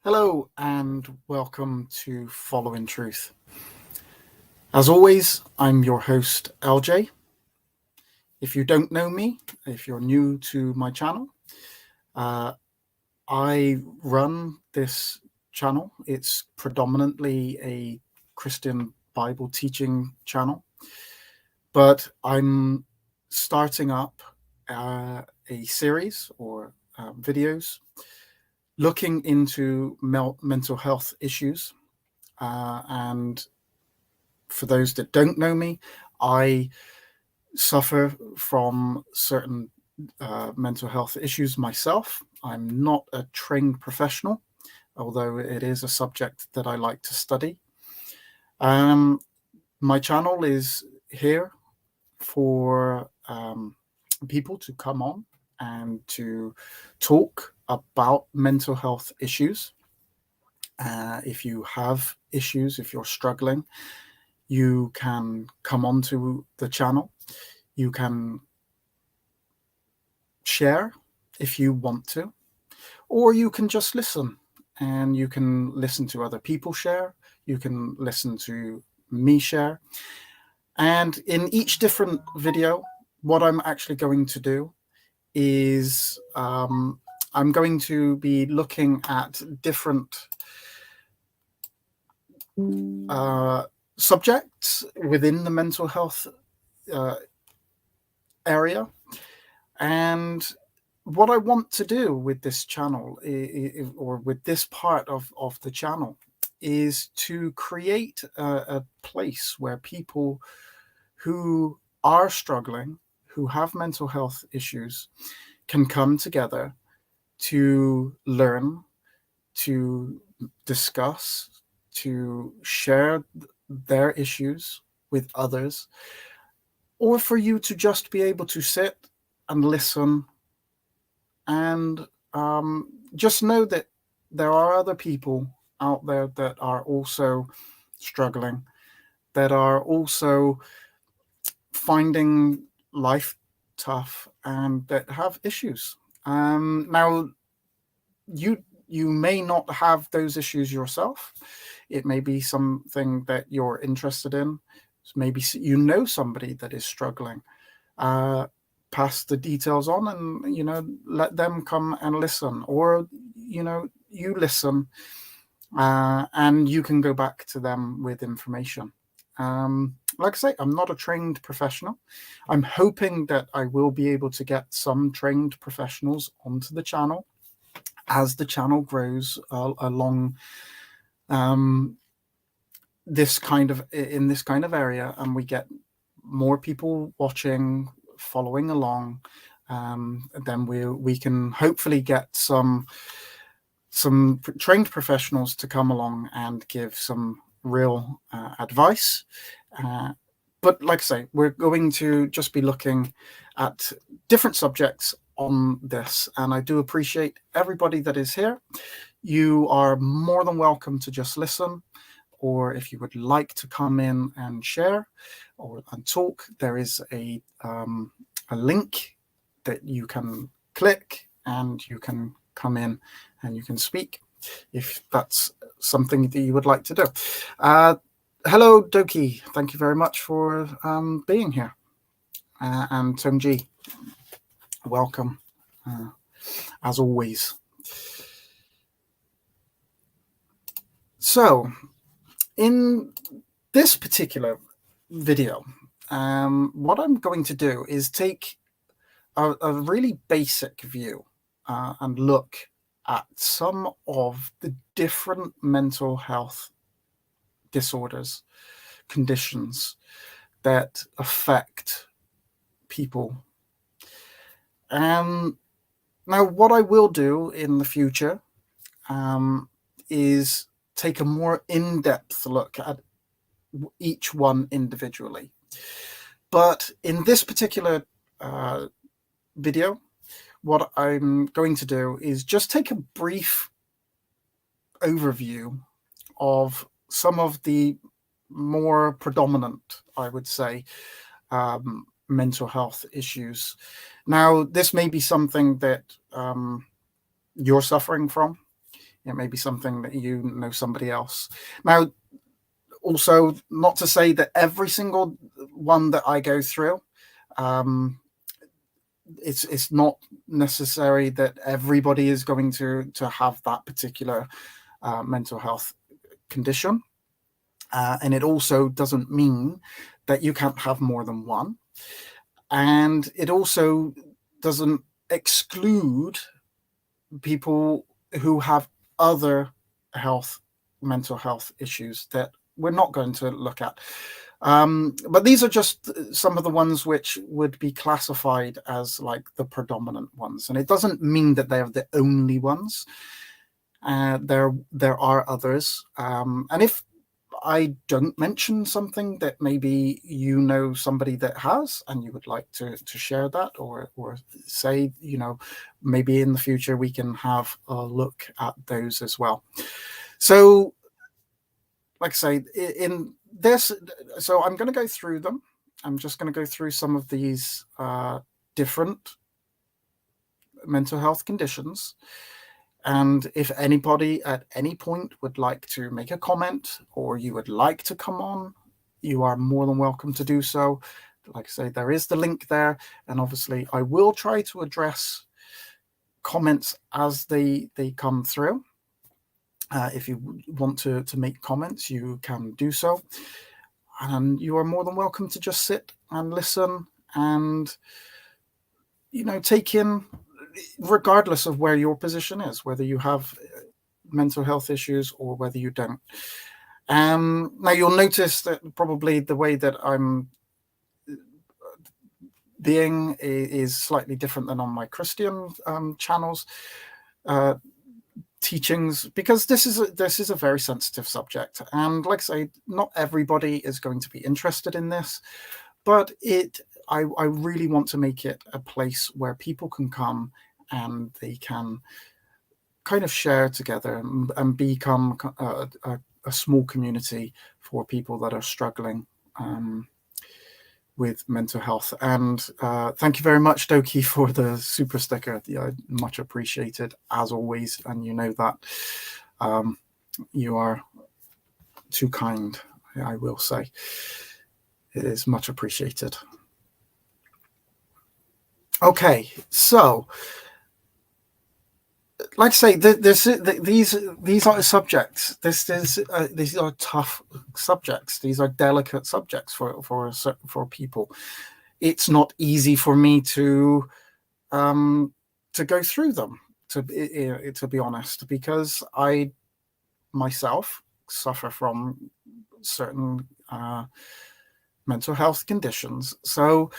Hello and welcome to Following Truth. As always, I'm your host, LJ. If you don't know me, if you're new to my channel, I run this channel. It's predominantly a Christian Bible teaching channel, but I'm starting up a series or videos looking into mental health issues. And for those that don't know me, I suffer from certain mental health issues myself. I'm not a trained professional, although it is a subject that I like to study. My channel is here for people to come on and to talk about mental health issues. If you have issues, if you're struggling, you can come onto the channel. You can share if you want to, or you can just listen, and you can listen to other people share. You can listen to me share. And in each different video, what I'm actually going to do is I'm going to be looking at different subjects within the mental health area. And what I want to do with this channel, or with this part of the channel, is to create a place where people who are struggling, who have mental health issues, can come together to learn, to discuss, to share their issues with others, or for you to just be able to sit and listen and just know that there are other people out there that are also struggling, that are also finding life tough, and that have issues. Now, you may not have those issues yourself. It may be something that you're interested in. Maybe you know somebody that is struggling. Pass the details on, and let them come and listen, or you listen, and you can go back to them with information. Like I say, I'm not a trained professional. I'm hoping that I will be able to get some trained professionals onto the channel as the channel grows along this kind of area, and we get more people watching, following along. Then we can hopefully get some trained professionals to come along and give some real advice. But like I say, we're going to just be looking at different subjects on this, and I do appreciate everybody that is here. You are more than welcome to just listen, or if you would like to come in and share and talk, there is a link that you can click, and you can come in and you can speak if that's something that you would like to do. Hello, Doki. Thank you very much for being here. And Tongji, welcome, as always. So, in this particular video, what I'm going to do is take a really basic view and look at some of the different mental health disorders, conditions that affect people. Now, what I will do in the future is take a more in-depth look at each one individually. But in this particular video, what I'm going to do is just take a brief overview of some of the more predominant, I would say, mental health issues. Now, this may be something that you're suffering from. It may be something that you know somebody else. Now, also, not to say that every single one that I go through, it's not necessary that everybody is going to have that particular mental health condition. And it also doesn't mean that you can't have more than one. And it also doesn't exclude people who have other mental health issues that we're not going to look at. But these are just some of the ones which would be classified as like the predominant ones. And it doesn't mean that they're the only ones. There are others. And if I don't mention something that maybe you know somebody that has, and you would like to share that, or say, maybe in the future we can have a look at those as well. So, like I say, in this, so I'm going to go through them. I'm just going to go through some of these different mental health conditions. And if anybody at any point would like to make a comment, or you would like to come on, you are more than welcome to do so. Like I say, there is the link there. And obviously I will try to address comments as they come through. If you want to make comments, you can do so. And you are more than welcome to just sit and listen and, take in, regardless of where your position is, whether you have mental health issues or whether you don't. Now, you'll notice that probably the way that I'm being is slightly different than on my Christian channels teachings, because this is a very sensitive subject. And like I say, not everybody is going to be interested in this, but I really want to make it a place where people can come and they can kind of share together and become a small community for people that are struggling with mental health. And thank you very much, Doki, for the super sticker. Yeah, much appreciated, as always. And you know that you are too kind, I will say. It is much appreciated. Okay, so like I say, these are subjects. These are tough subjects. These are delicate subjects for people. It's not easy for me to go through them, to be honest, because I myself suffer from certain mental health conditions. So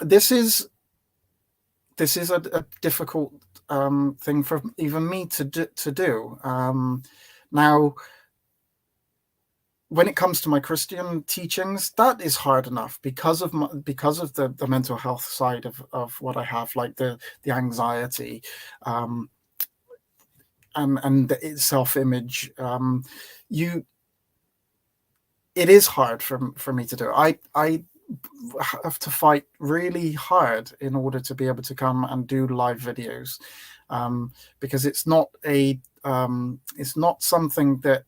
this is a difficult thing for even me to do. Now, when it comes to my Christian teachings, that is hard enough because of the mental health side of what I have, like the anxiety and the self-image. It is hard for me to do. I have to fight really hard in order to be able to come and do live videos, because it's not something that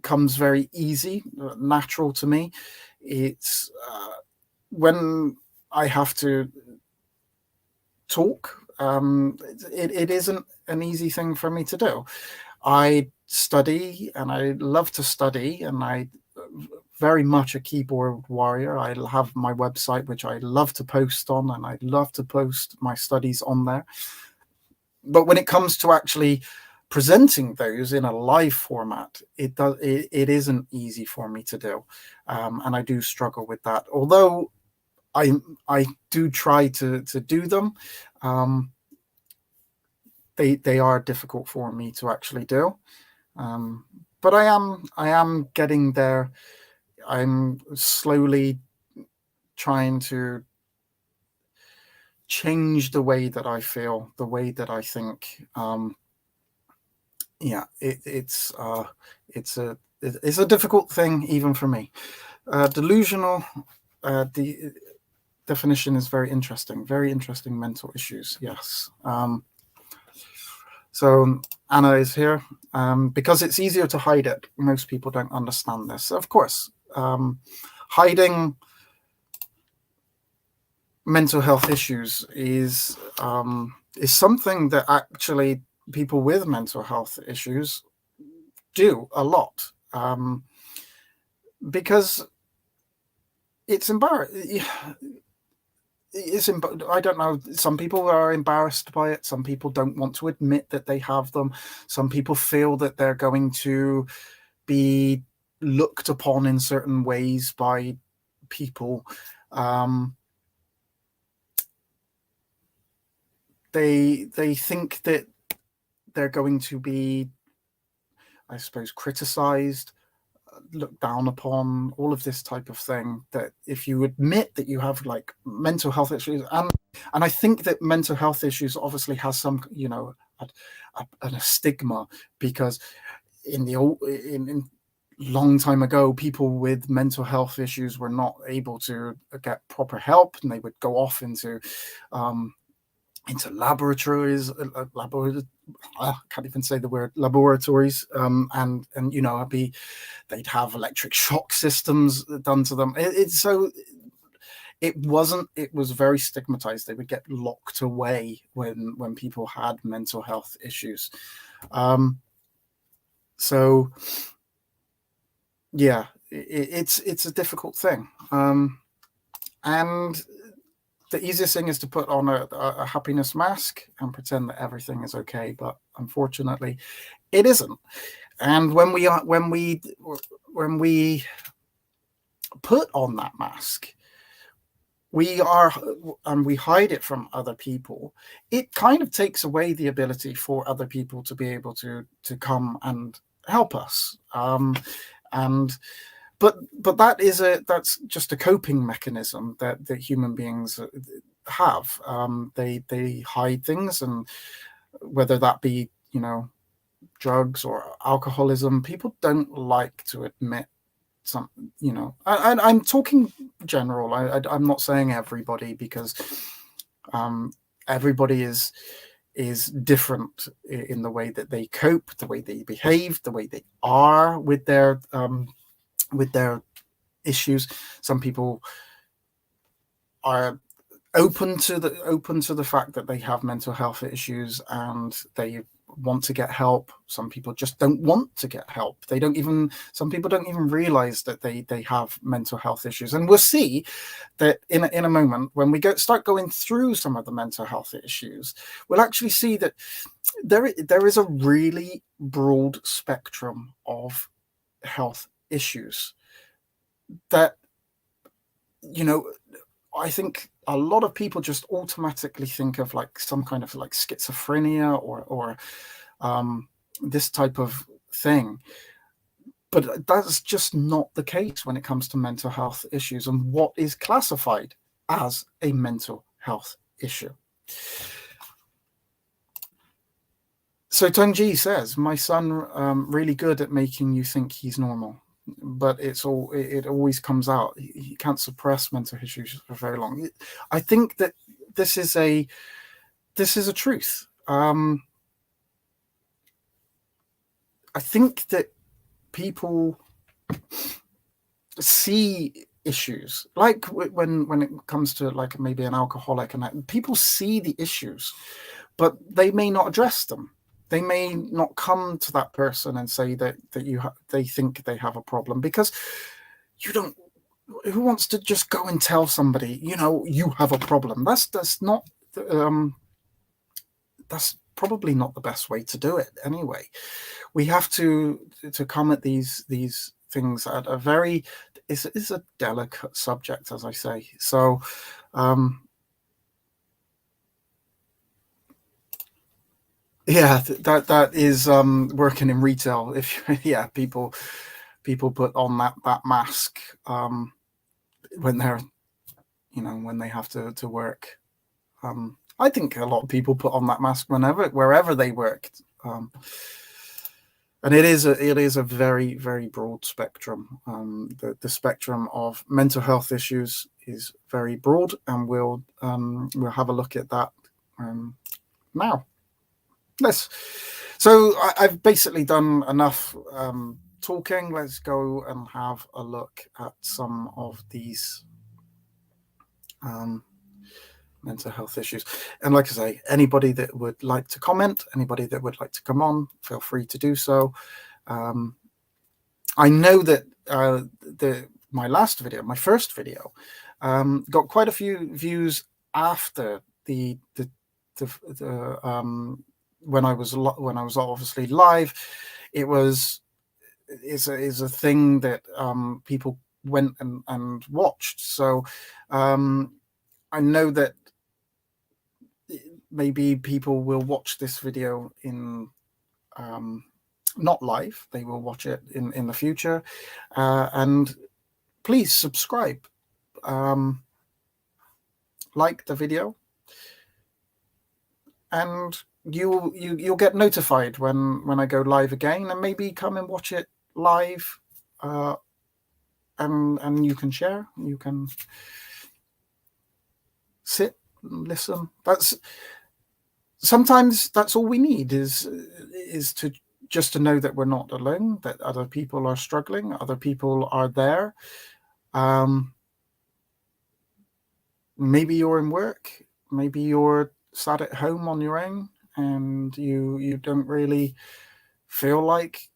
comes very easy, natural to me. It's when I have to talk, it isn't an easy thing for me to do. I study, and I love to study, and I very much a keyboard warrior. I have my website, which I love to post on, and I love to post my studies on there. But when it comes to actually presenting those in a live format, it isn't easy for me to do, and I do struggle with that. Although I do try to do them, they are difficult for me to actually do. But I am getting there. I'm slowly trying to change the way that I feel, the way that I think. It's a difficult thing even for me. Delusional. The definition is very interesting. Very interesting mental issues. Yes. So Anna is here, because it's easier to hide it. Most people don't understand this. Of course, hiding mental health issues is something that actually people with mental health issues do a lot, because it's embarrassing. I don't know. Some people are embarrassed by it. Some people don't want to admit that they have them. Some people feel that they're going to be looked upon in certain ways by people. They think that they're going to be, I suppose, criticized, looked down upon, all of this type of thing. That if you admit that you have like mental health issues, and I think that mental health issues obviously has some, a stigma, because in long time ago, people with mental health issues were not able to get proper help, and they would go off into laboratories. I can't even say the word laboratories, and they'd have electric shock systems done to them. It was very stigmatized. They would get locked away when people had mental health issues. So yeah, it's a difficult thing. And the easiest thing is to put on a happiness mask and pretend that everything is okay, but unfortunately it isn't. And when we put on that mask, we hide it from other people, it kind of takes away the ability for other people to be able to come and help us. But that's just a coping mechanism that human beings have. They hide things, and whether that be drugs or alcoholism, people don't like to admit some. I'm talking general. I'm not saying everybody, because everybody is different in the way that they cope, the way they behave, the way they are with their issues. Some people are open to the fact that they have mental health issues and they want to get help. Some people just don't want to get help. Some people don't even realize that they have mental health issues. And we'll see that in a moment, when we start going through some of the mental health issues, we'll actually see that there is a really broad spectrum of health issues that, I think a lot of people just automatically think of like some kind of like schizophrenia or this type of thing. But that's just not the case when it comes to mental health issues and what is classified as a mental health issue. So Tongji says, my son really good at making you think he's normal, but it always comes out. He can't suppress mental issues for very long. I think that this is a truth. I think that people see issues like when it comes to like maybe an alcoholic, and people see the issues, but they may not address them. They may not come to that person and say that they think they have a problem, because you don't. Who wants to just go and tell somebody, you have a problem? That's not. That's probably not the best way to do it. Anyway, we have to come at these things at a very. It's a delicate subject, as I say. So. Yeah, that is working in retail. If people put on that mask when they're when they have to work. I think a lot of people put on that mask wherever they work, and it is a very, very broad spectrum. The spectrum of mental health issues is very broad, and we'll have a look at that now. So I've basically done enough talking. Let's go and have a look at some of these mental health issues. And like I say, anybody that would like to comment, anybody that would like to come on, feel free to do so. I know that my last video, my first video, got quite a few views after the when I was obviously live. It is a thing that people went and watched. So I know that maybe people will watch this video in not live. They will watch it in the future, and please subscribe, like the video, and you'll get notified when I go live again, and maybe come and watch it live, and you can share, you can sit and listen. Sometimes that's all we need is to just to know that we're not alone, that other people are struggling, other people are there. Maybe you're in work, maybe you're sat at home on your own, and you don't really feel like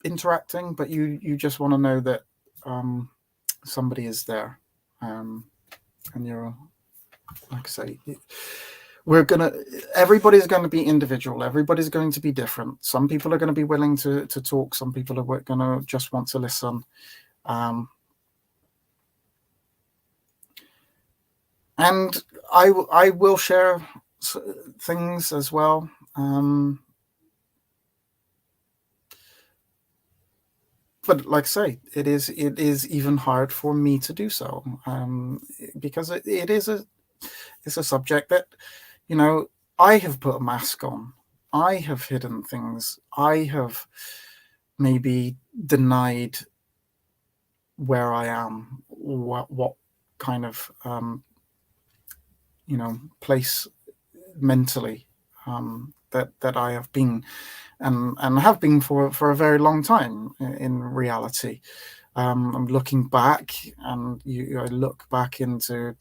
interacting, but you just want to know that somebody is there, and you're, like I say, everybody's going to be individual. Everybody's going to be different. Some people are going to be willing to talk. Some people are going to just want to listen. And I will share things as well. But like I say, it is even hard for me to do so, because it is a subject that, I have put a mask on. I have hidden things. I have maybe denied where I am, what kind of place mentally that I have been, and have been for a very long time in reality. I'm looking back, and I look back into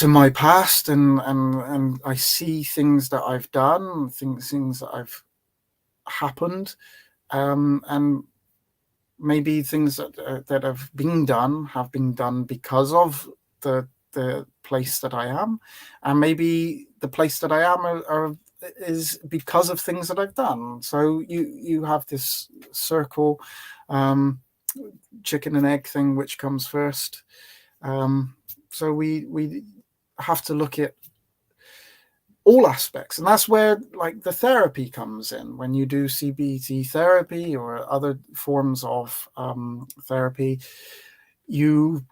my past, and I see things that I've done, things that I've happened, and maybe things that have been done because of the place that I am, and maybe the place that I am is because of things that I've done. So you have this circle, chicken and egg thing, which comes first. So we have to look at all aspects, and that's where, like, the therapy comes in. When you do CBT therapy or other forms of therapy, you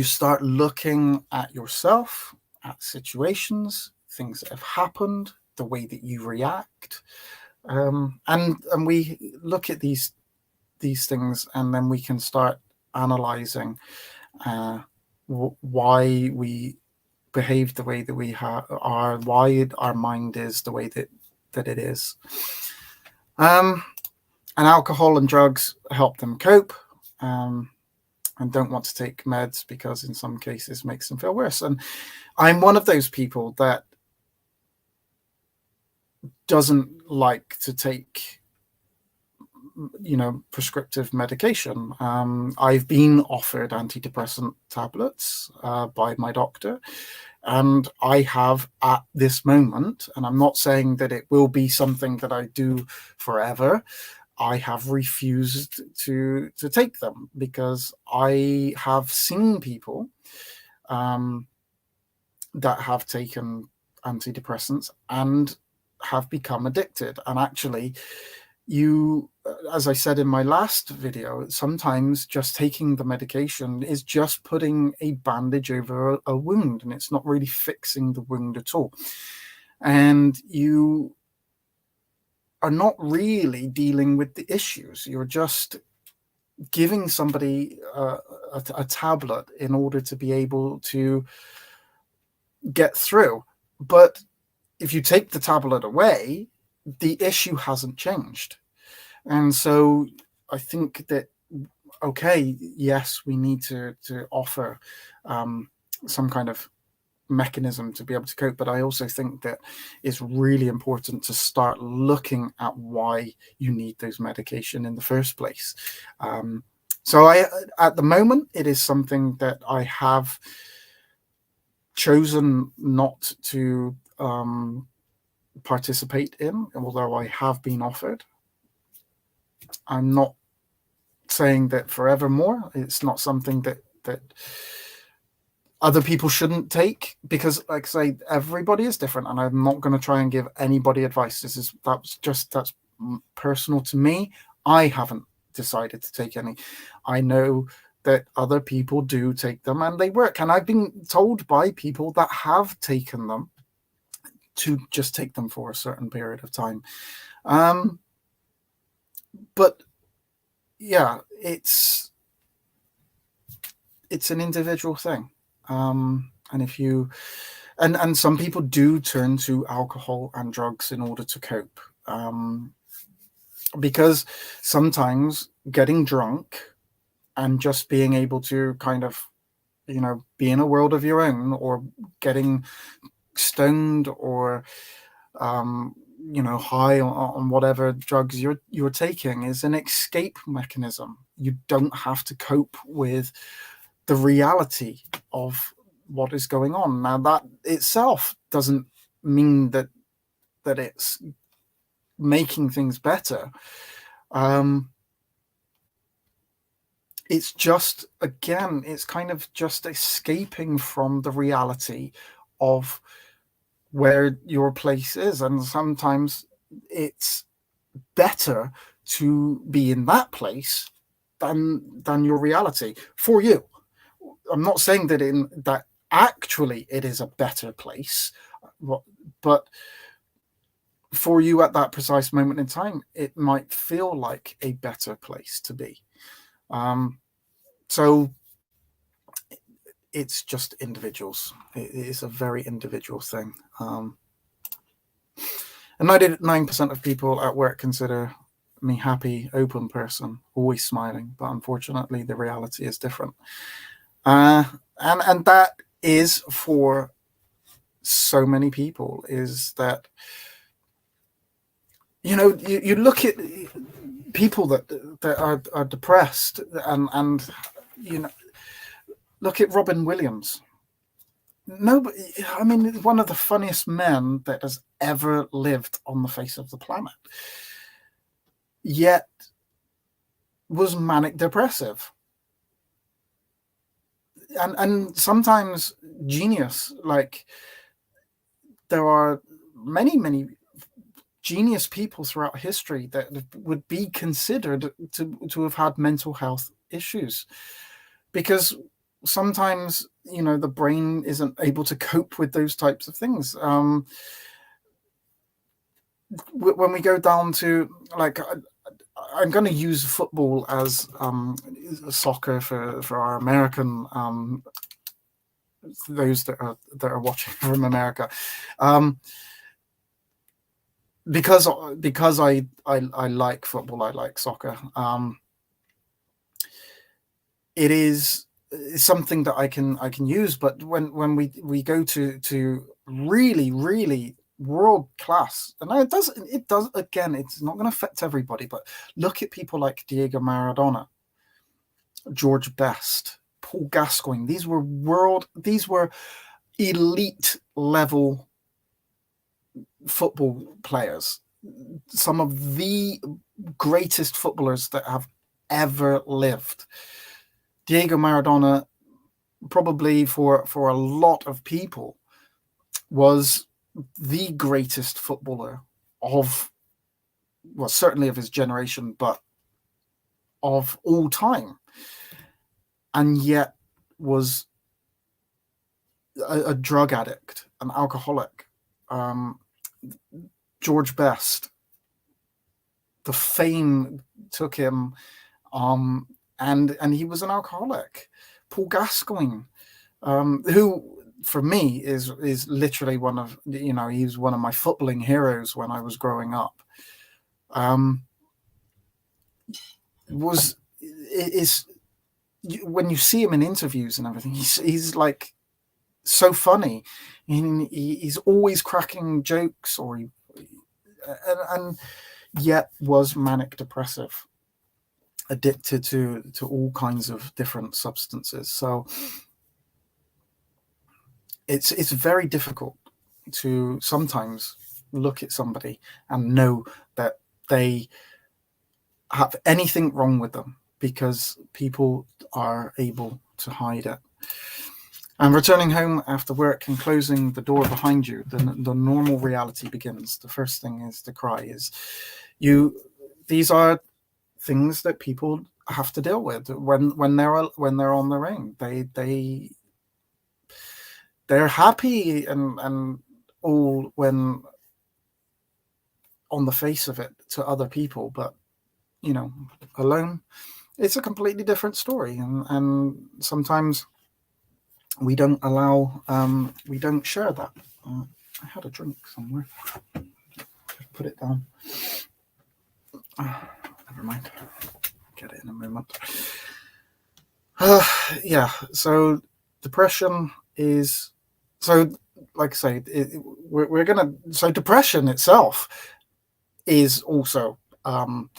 start looking at yourself, at situations, things that have happened, the way that you react, and we look at these things, and then we can start analyzing why we behave the way that we are, why our mind is the way that it is. And alcohol and drugs help them cope, and don't want to take meds because in some cases makes them feel worse. And I'm one of those people that doesn't like to take prescriptive medication. I've been offered antidepressant tablets by my doctor, and I have at this moment, and I'm not saying that it will be something that I do forever, I have refused to take them, because I have seen people that have taken antidepressants and have become addicted. And actually, as I said in my last video, sometimes just taking the medication is just putting a bandage over a wound, and it's not really fixing the wound at all. And you are not really dealing with the issues. You're just giving somebody a tablet in order to be able to get through. But if you take the tablet away, the issue hasn't changed. And so I think that, okay, yes, we need to offer some kind of mechanism to be able to cope, but I also think that it's really important to start looking at why you need those medication in the first place. So at the moment, it is something that I have chosen not to participate in, although I have been offered. I'm not saying that forevermore. It's not something that other people shouldn't take, because, like I say, everybody is different, and I'm not going to try and give anybody advice. That's personal to me. I haven't decided to take any. I know that other people do take them and they work, and I've been told by people that have taken them to just take them for a certain period of time. But yeah, it's an individual thing. And if you and some people do turn to alcohol and drugs in order to cope, because sometimes getting drunk and just being able to kind of, be in a world of your own, or getting stoned, or high on whatever drugs you're taking, is an escape mechanism. You don't have to cope with the reality of what is going on. Now, that itself doesn't mean that it's making things better. It's just, again, it's kind of just escaping from the reality of where your place is. And sometimes it's better to be in that place than your reality for you. I'm not saying that actually it is a better place, but for you at that precise moment in time, it might feel like a better place to be. So it's just individuals. It is a very individual thing. And 99% of people at work consider me happy, open person, always smiling. But unfortunately, the reality is different. And that is, for so many people, is that, you look at people that are depressed, and look at Robin Williams. Nobody, I mean, one of the funniest men that has ever lived on the face of the planet, yet was manic depressive. And sometimes genius, like, there are many genius people throughout history that would be considered to have had mental health issues, because sometimes, the brain isn't able to cope with those types of things. When we go down to, like, I'm going to use football as soccer for our American, those that are watching from America, because I like football, I like soccer. It is something that I can use, but when we go to really world class, and it does again, it's not going to affect everybody, but look at people like Diego Maradona, George Best, Paul Gascoigne. These were elite level football players, some of the greatest footballers that have ever lived. Diego Maradona, probably for a lot of people, was the greatest footballer certainly of his generation, but of all time, and yet was a drug addict, an alcoholic. George Best, the fame took him, and he was an alcoholic. Paul Gascoigne, who for me is literally one of, you know, he was one of my footballing heroes when I was growing up. Was is when you see him in interviews and everything, he's like so funny, and he's always cracking jokes, and yet was manic depressive, addicted to all kinds of different substances. So it's very difficult to sometimes look at somebody and know that they have anything wrong with them, because people are able to hide it. And returning home after work and closing the door behind you, the normal reality begins. The first thing is to cry. These are things that people have to deal with when they're on their own. They're happy and all when on the face of it to other people, but you know, alone, it's a completely different story. And sometimes we don't we don't share that. I had a drink somewhere. Just put it down. Never mind. Get it in a moment. Yeah. So depression is, so like I say, we're gonna. So depression itself is also on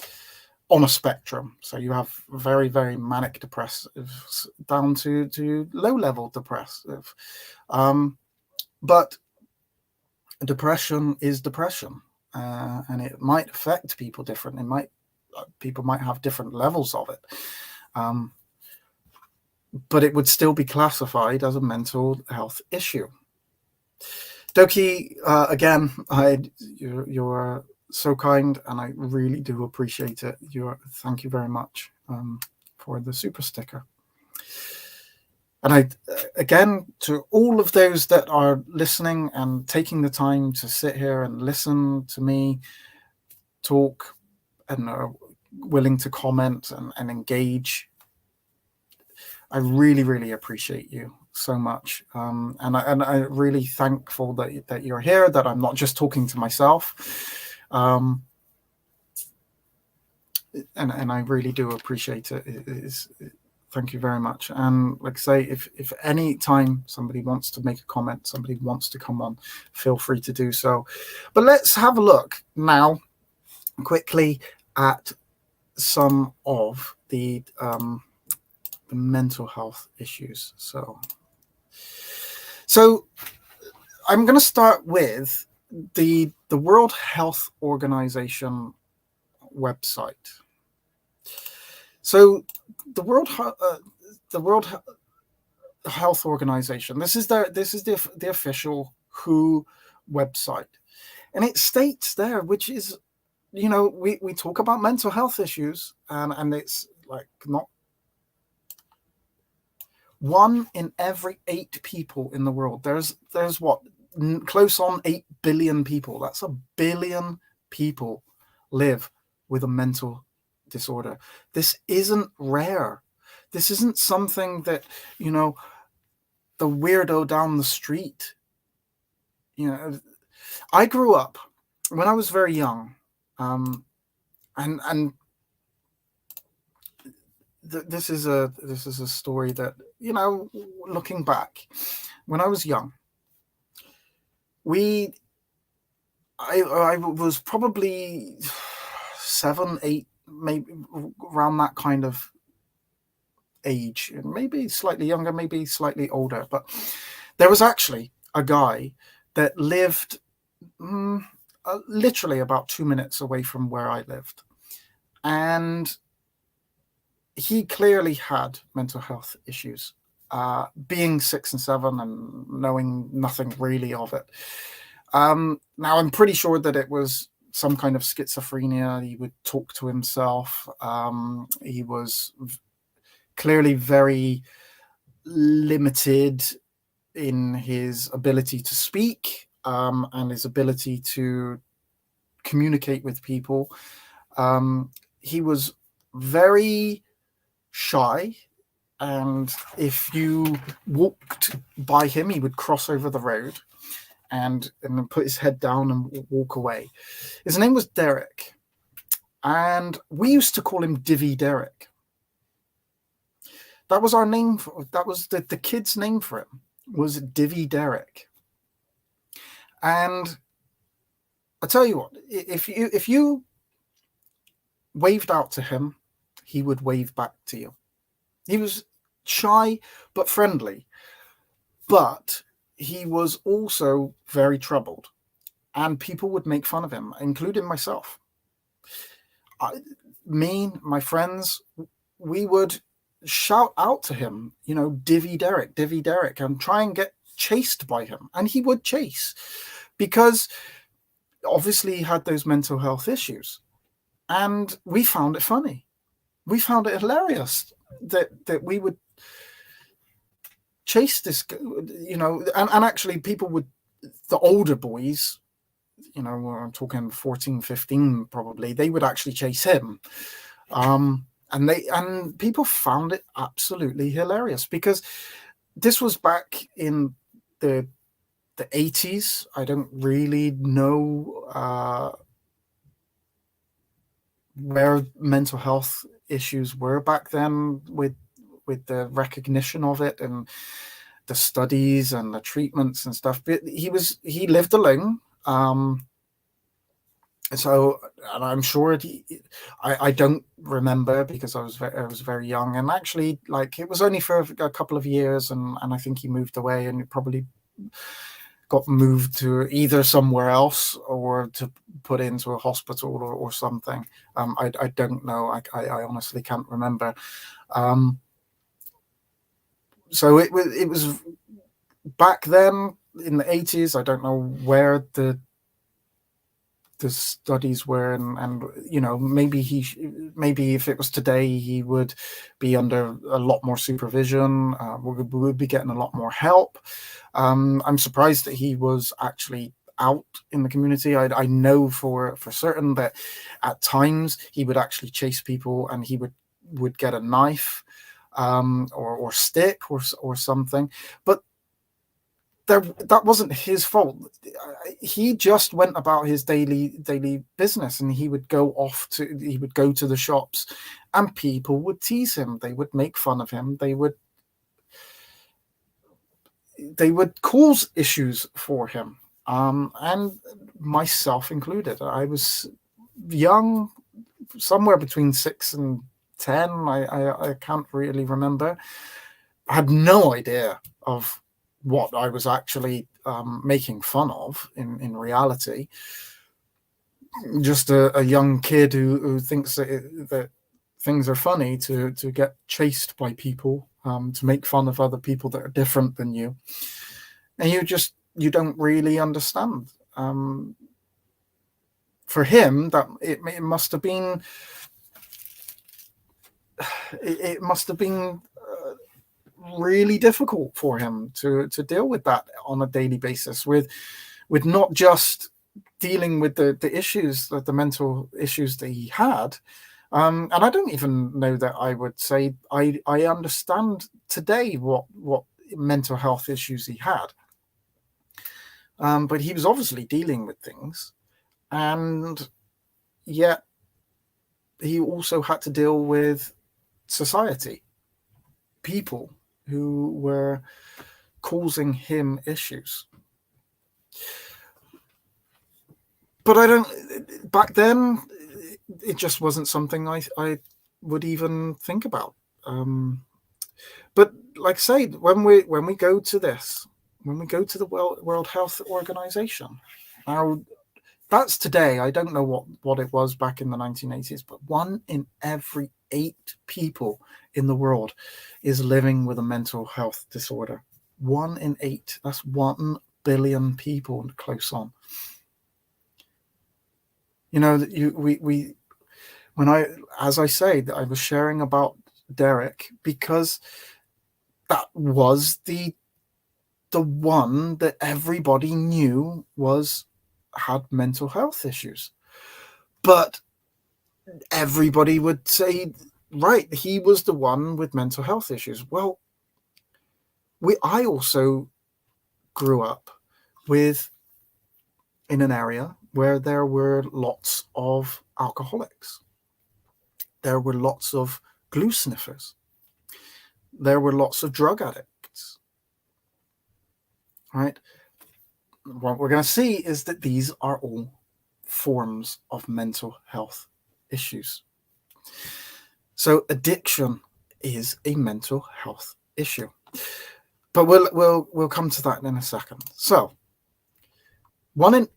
a spectrum. So you have very, very manic depressive down to low level depressive. But depression is depression, and it might affect people differently. People might have different levels of it, but it would still be classified as a mental health issue. Doki, again, you're so kind, and I really do appreciate it. Thank you very much for the super sticker. And again, to all of those that are listening and taking the time to sit here and listen to me talk and are willing to comment and engage, I really, really appreciate you so much. And I'm really thankful that you're here, that I'm not just talking to myself. And I really do appreciate it. Thank you very much. And like I say, if any time somebody wants to make a comment, somebody wants to come on, feel free to do so. But let's have a look now quickly at some of the mental health issues. So I'm going to start with the World Health Organization website. So the World Health Organization, this is the official WHO website, and it states there, which is, you know, we talk about mental health issues, and it's like not 1 in every 8 people in the world. There's what, close on 8 billion people. That's 1 billion people live with a mental disorder. This isn't rare. This isn't something that, you know, the weirdo down the street. You know, I grew up when I was very young, and this is a story that, you know, looking back, when I was young, I was probably 7, 8, maybe around that kind of age, maybe slightly younger, maybe slightly older. But there was actually a guy that lived literally about 2 minutes away from where I lived, and he clearly had mental health issues, being 6 and 7 and knowing nothing really of it. Now, I'm pretty sure that it was some kind of schizophrenia. He would talk to himself. He was clearly very limited in his ability to speak, and his ability to communicate with people. He was very shy and if you walked by him, he would cross over the road and then put his head down and walk away. His name was Derek, and we used to call him Divvy Derek. That was our name. That was the kid's name for him, was Divvy Derek. And I tell you what, if you waved out to him, he would wave back to you. He was shy but friendly, but he was also very troubled, and people would make fun of him, including myself. My friends, we would shout out to him, Divvy Derek, and try and get chased by him. And he would chase, because obviously he had those mental health issues. And we found it funny. We found it hilarious that we would chase this, and actually people would, the older boys, I'm talking 14, 15 probably, they would actually chase him. And people found it absolutely hilarious, because this was back in the 80s. I don't really know where mental health issues were back then, with the recognition of it and the studies and the treatments and stuff. But he lived alone. So, and I'm sure I don't remember, because I was very young, and actually, like, it was only for a couple of years, and I think he moved away, and he probably got moved to either somewhere else or to put into a hospital or something. I don't know. I honestly can't remember. So it was back then in the 80s. I don't know where the studies were, and maybe if it was today, he would be under a lot more supervision. We would be getting a lot more help. I'm surprised that he was actually out in the community. I know for certain that at times he would actually chase people, and he would get a knife or stick or something, but that wasn't his fault. He just went about his daily business, and he would go to the shops, and people would tease him. They would make fun of him. They would cause issues for him, and myself included. I was young, somewhere between 6 and 10. I can't really remember. I had no idea of what I was actually making fun of in reality. Just a young kid who thinks that things are funny to get chased by people, to make fun of other people that are different than you, and you don't really understand. For him, that it must have been really difficult for him to deal with that on a daily basis, with not just dealing with the issues, the mental issues that he had. And I don't even know that I would say I understand today what mental health issues he had. But he was obviously dealing with things, and yet he also had to deal with society, people who were causing him issues. But back then, it just wasn't something I would even think about. But like I say, when we go to the World Health Organization, now that's today. I don't know what it was back in the 1980s, but 1 in every 8 people in the world is living with a mental health disorder. 1 in 8. That's 1 billion people close on. As I say, I was sharing about Derek because that was the one that everybody knew had mental health issues. But everybody would say right, he was the one with mental health issues. Well, I also grew up in an area where there were lots of alcoholics. There were lots of glue sniffers. There were lots of drug addicts. Right? What we're going to see is that these are all forms of mental health issues. So addiction is a mental health issue. But we'll come to that in a second. So 1 in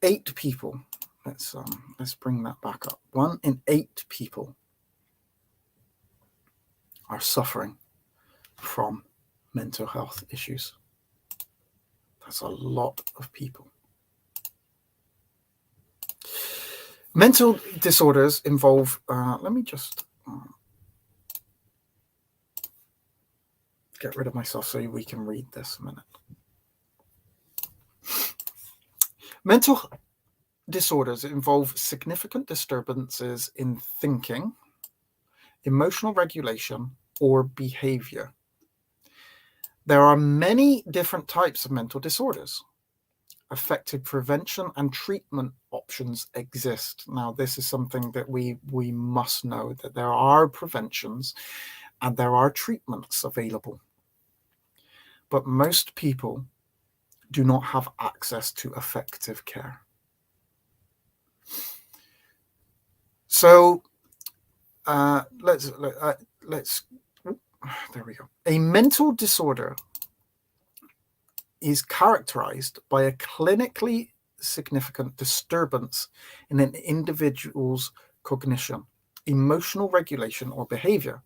8 people, let's bring that back up. 1 in 8 people are suffering from mental health issues. That's a lot of people. Mental disorders involve, let me just get rid of myself so we can read this a minute. Mental disorders involve significant disturbances in thinking, emotional regulation, or behavior. There are many different types of mental disorders. Effective prevention and treatment options exist. Now, this is something that we must know, that there are preventions and there are treatments available. But most people do not have access to effective care. So let's there we go. A mental disorder is characterized by a clinically significant disturbance in an individual's cognition, emotional regulation, or behavior.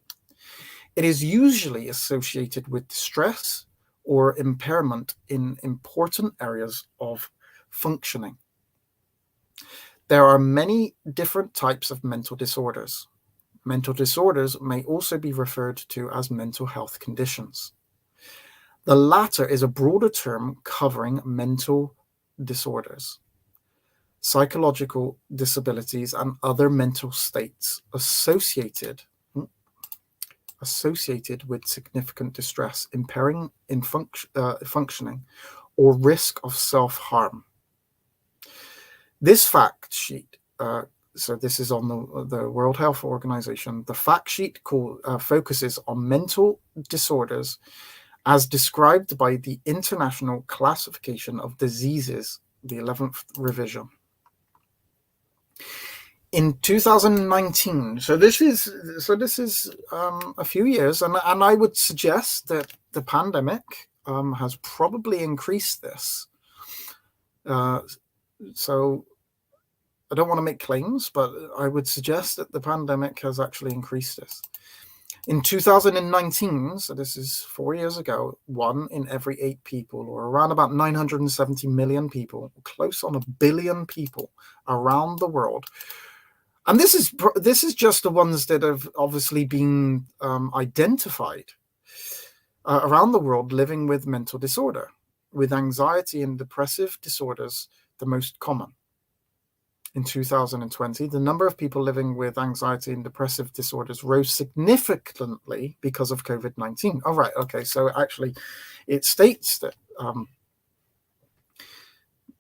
It is usually associated with distress or impairment in important areas of functioning. There are many different types of mental disorders. Mental disorders may also be referred to as mental health conditions. The latter is a broader term covering mental disorders, psychological disabilities, and other mental states associated with significant distress, impairing in functioning, or risk of self-harm. This fact sheet, so this is on the World Health Organization, the fact sheet focuses on mental disorders as described by the International Classification of Diseases, the 11th revision. In 2019, so this is a few years, and I would suggest that the pandemic has probably increased this. So I don't want to make claims, but I would suggest that the pandemic has actually increased this. In 2019, so this is 4 years ago, 1 in every 8 people, or around about 970 million people, close on 1 billion people around the world. And this is just the ones that have obviously been identified around the world living with mental disorder, with anxiety and depressive disorders the most common. In 2020, the number of people living with anxiety and depressive disorders rose significantly because of COVID-19. All right, okay, so actually it states that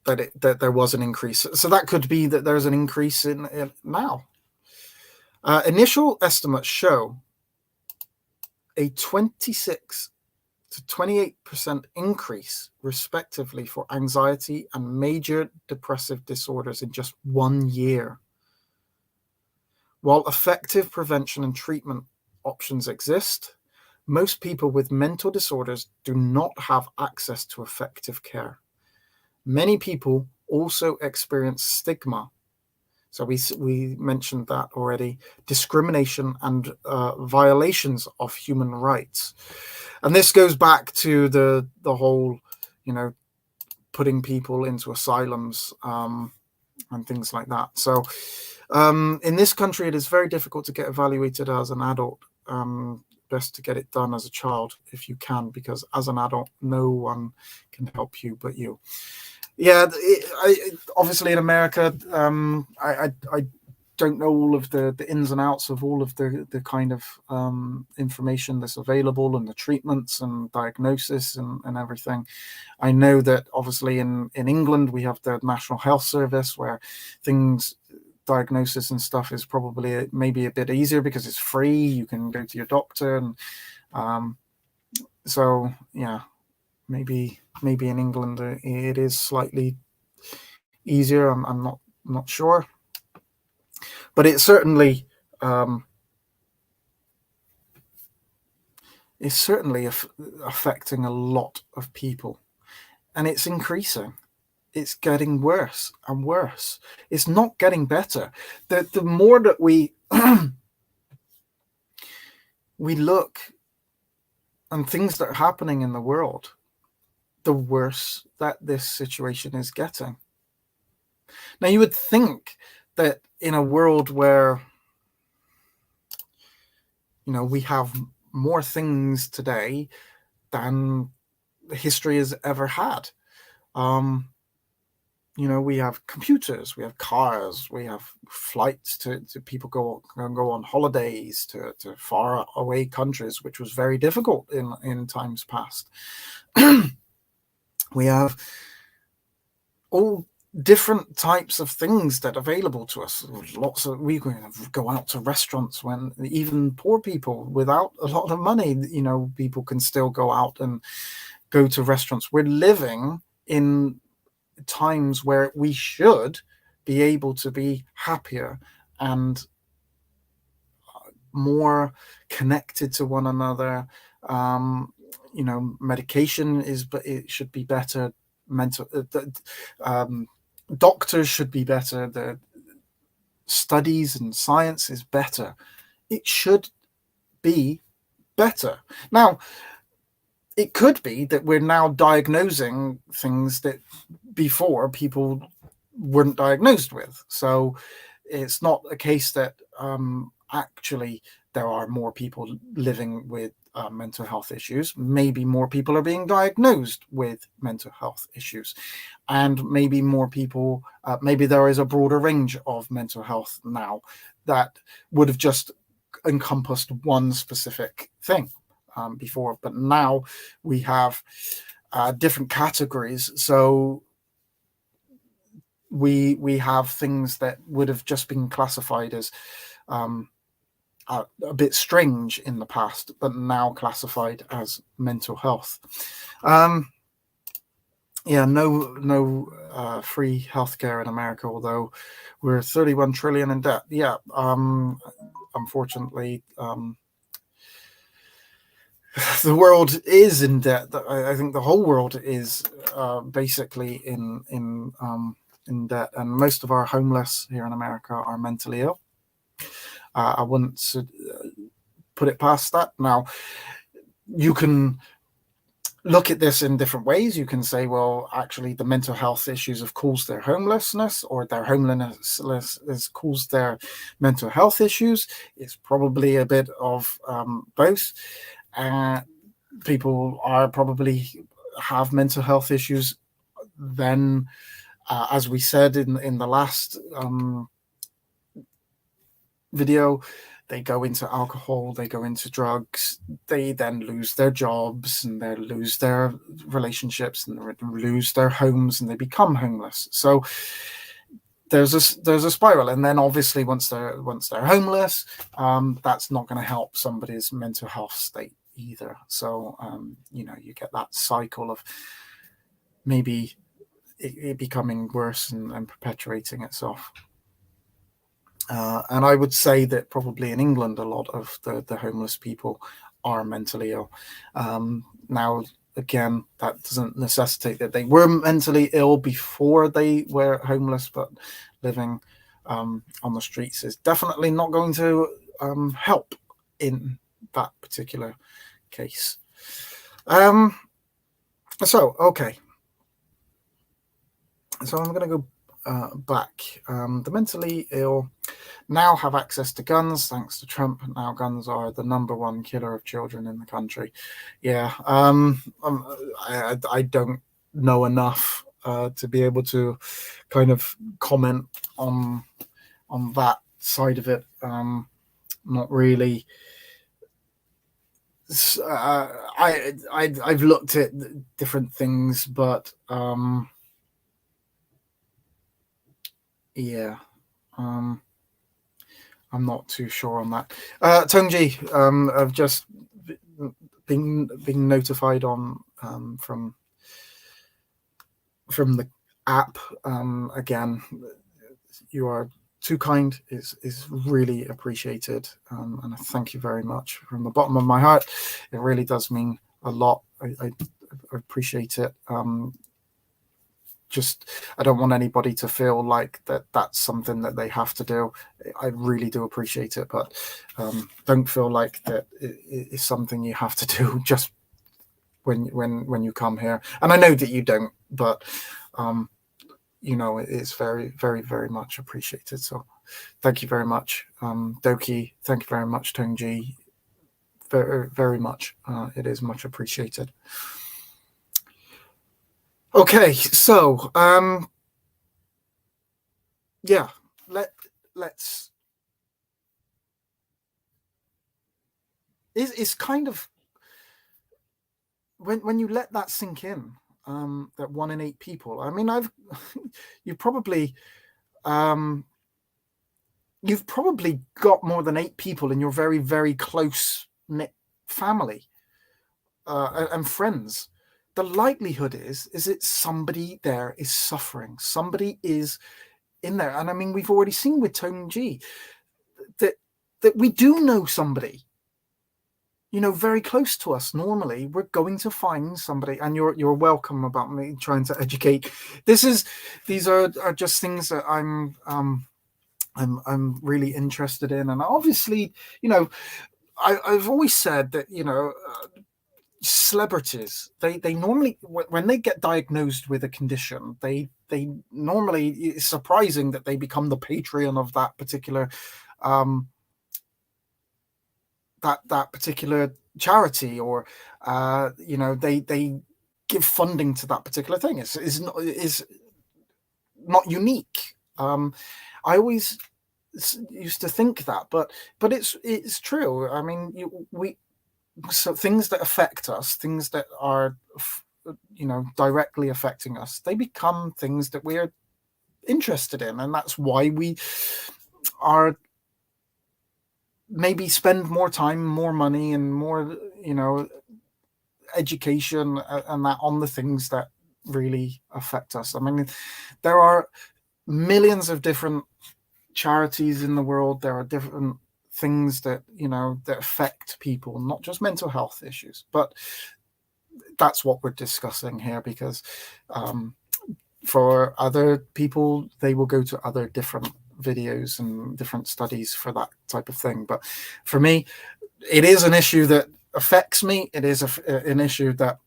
that there was an increase. So that could be that there's an increase in now. Initial estimates show a 26 to 28% increase, respectively, for anxiety and major depressive disorders in just 1 year. While effective prevention and treatment options exist, most people with mental disorders do not have access to effective care. Many people also experience stigma. So we mentioned that already, discrimination and violations of human rights. And this goes back to the whole, putting people into asylums and things like that. So in this country, it is very difficult to get evaluated as an adult. Best to get it done as a child if you can, because as an adult, no one can help you but you. Yeah, obviously in America, I don't know all of the ins and outs of all of the kind of information that's available, and the treatments and diagnosis and everything. I know that obviously in England we have the National Health Service, where diagnosis and stuff is probably maybe a bit easier because it's free. You can go to your doctor, and so yeah, maybe in England it is slightly easier. I'm not sure, but it's certainly affecting a lot of people, and it's increasing. It's getting worse and worse. It's not getting better. The more that we we look and things that are happening in the world, the worse that this situation is getting. Now, you would think that in a world where, we have more things today than history has ever had. We have computers, we have cars, we have flights to people go on holidays to far away countries, which was very difficult in times past. We have all different types of things that are available to us. We go out to restaurants when even poor people without a lot of money, people can still go out and go to restaurants. We're living in times where we should be able to be happier and more connected to one another. Medication but it should be better. Doctors should be better. The studies and science is better. It should be better. Now, it could be that we're now diagnosing things that before people weren't diagnosed with. So it's not a case that actually there are more people living with mental health issues. Maybe more people are being diagnosed with mental health issues, and maybe more people, maybe there is a broader range of mental health now that would have just encompassed one specific thing before, but now we have different categories. So we have things that would have just been classified as a bit strange in the past, but now classified as mental health. No free healthcare in America, although we're 31 trillion in debt. Unfortunately, the world is in debt. I think the whole world is basically in debt, and most of our homeless here in America are mentally ill. I wouldn't put it past that. Now, you can look at this in different ways. You can say, well, actually, the mental health issues have caused their homelessness, or their homelessness has caused their mental health issues. It's probably a bit of both. People are probably have mental health issues. Then, as we said in the last video, they go into alcohol, they go into drugs, they then lose their jobs, and they lose their relationships, and they lose their homes, and they become homeless. So there's a spiral, and then obviously once they're homeless, that's not going to help somebody's mental health state either. So you get that cycle of maybe it becoming worse and perpetuating itself. And I would say that probably in England, a lot of the homeless people are mentally ill. Now, again, that doesn't necessitate that they were mentally ill before they were homeless, but living on the streets is definitely not going to help in that particular case. So I'm going to go back. The mentally ill now have access to guns thanks to Trump. Now guns are the number one killer of children in the country. I don't know enough to be able to kind of comment on that side of it. Not really. I've looked at different things, but yeah, I'm not too sure on that. Tongji, I've just been notified on from the app again. You are too kind, is really appreciated, and I thank you very much from the bottom of my heart. It really does mean a lot. I appreciate it. Just, I don't want anybody to feel like that's something that they have to do. I really do appreciate it, but don't feel like that it is something you have to do just when you come here. And I know that you don't, but it's very, very, very much appreciated. So thank you very much, Doki. Thank you very much, Tongji. Very, very much. It is much appreciated. Okay, so yeah, let's. It's kind of when you let that sink in, that 1 in 8 people. I mean, you've probably got more than 8 people in your very, very close knit family and friends. The likelihood is that somebody there is suffering. Somebody is in there, and I mean, we've already seen with Tongji that we do know somebody, very close to us. Normally, we're going to find somebody, and you're welcome about me trying to educate. These are just things that I'm really interested in, and obviously, I've always said that celebrities, they normally, when they get diagnosed with a condition, they normally, it's surprising that they become the patron of that particular that particular charity, or they give funding to that particular thing. Is not unique. I always used to think that, but it's true. I mean, so things that affect us, things that are directly affecting us, they become things that we're interested in, and that's why we are maybe spend more time, more money, and more education and that on the things that really affect us. I mean, there are millions of different charities in the world. There are different things that that affect people, not just mental health issues, but that's what we're discussing here, because for other people, they will go to other different videos and different studies for that type of thing. But for me, it is an issue that affects me. It is an issue that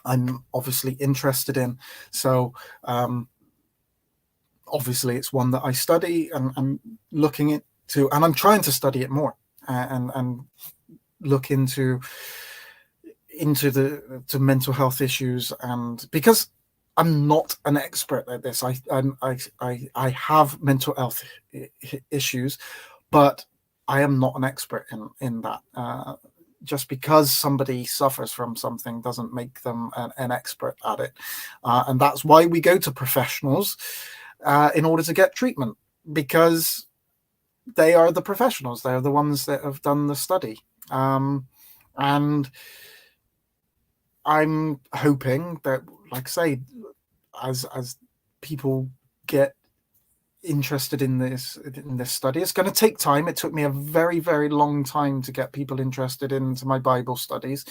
I'm obviously interested in. So obviously it's one that I study, and I'm looking into, and I'm trying to study it more, and look into the mental health issues. And because I'm not an expert at this, I have mental health issues, but I am not an expert in that. Just because somebody suffers from something doesn't make them an expert at it, and that's why we go to professionals in order to get treatment, because they are the professionals. They are the ones that have done the study, and I'm hoping that, like I say, as people get interested in this study, it's going to take time. It took me a very, very long time to get people interested into my Bible studies,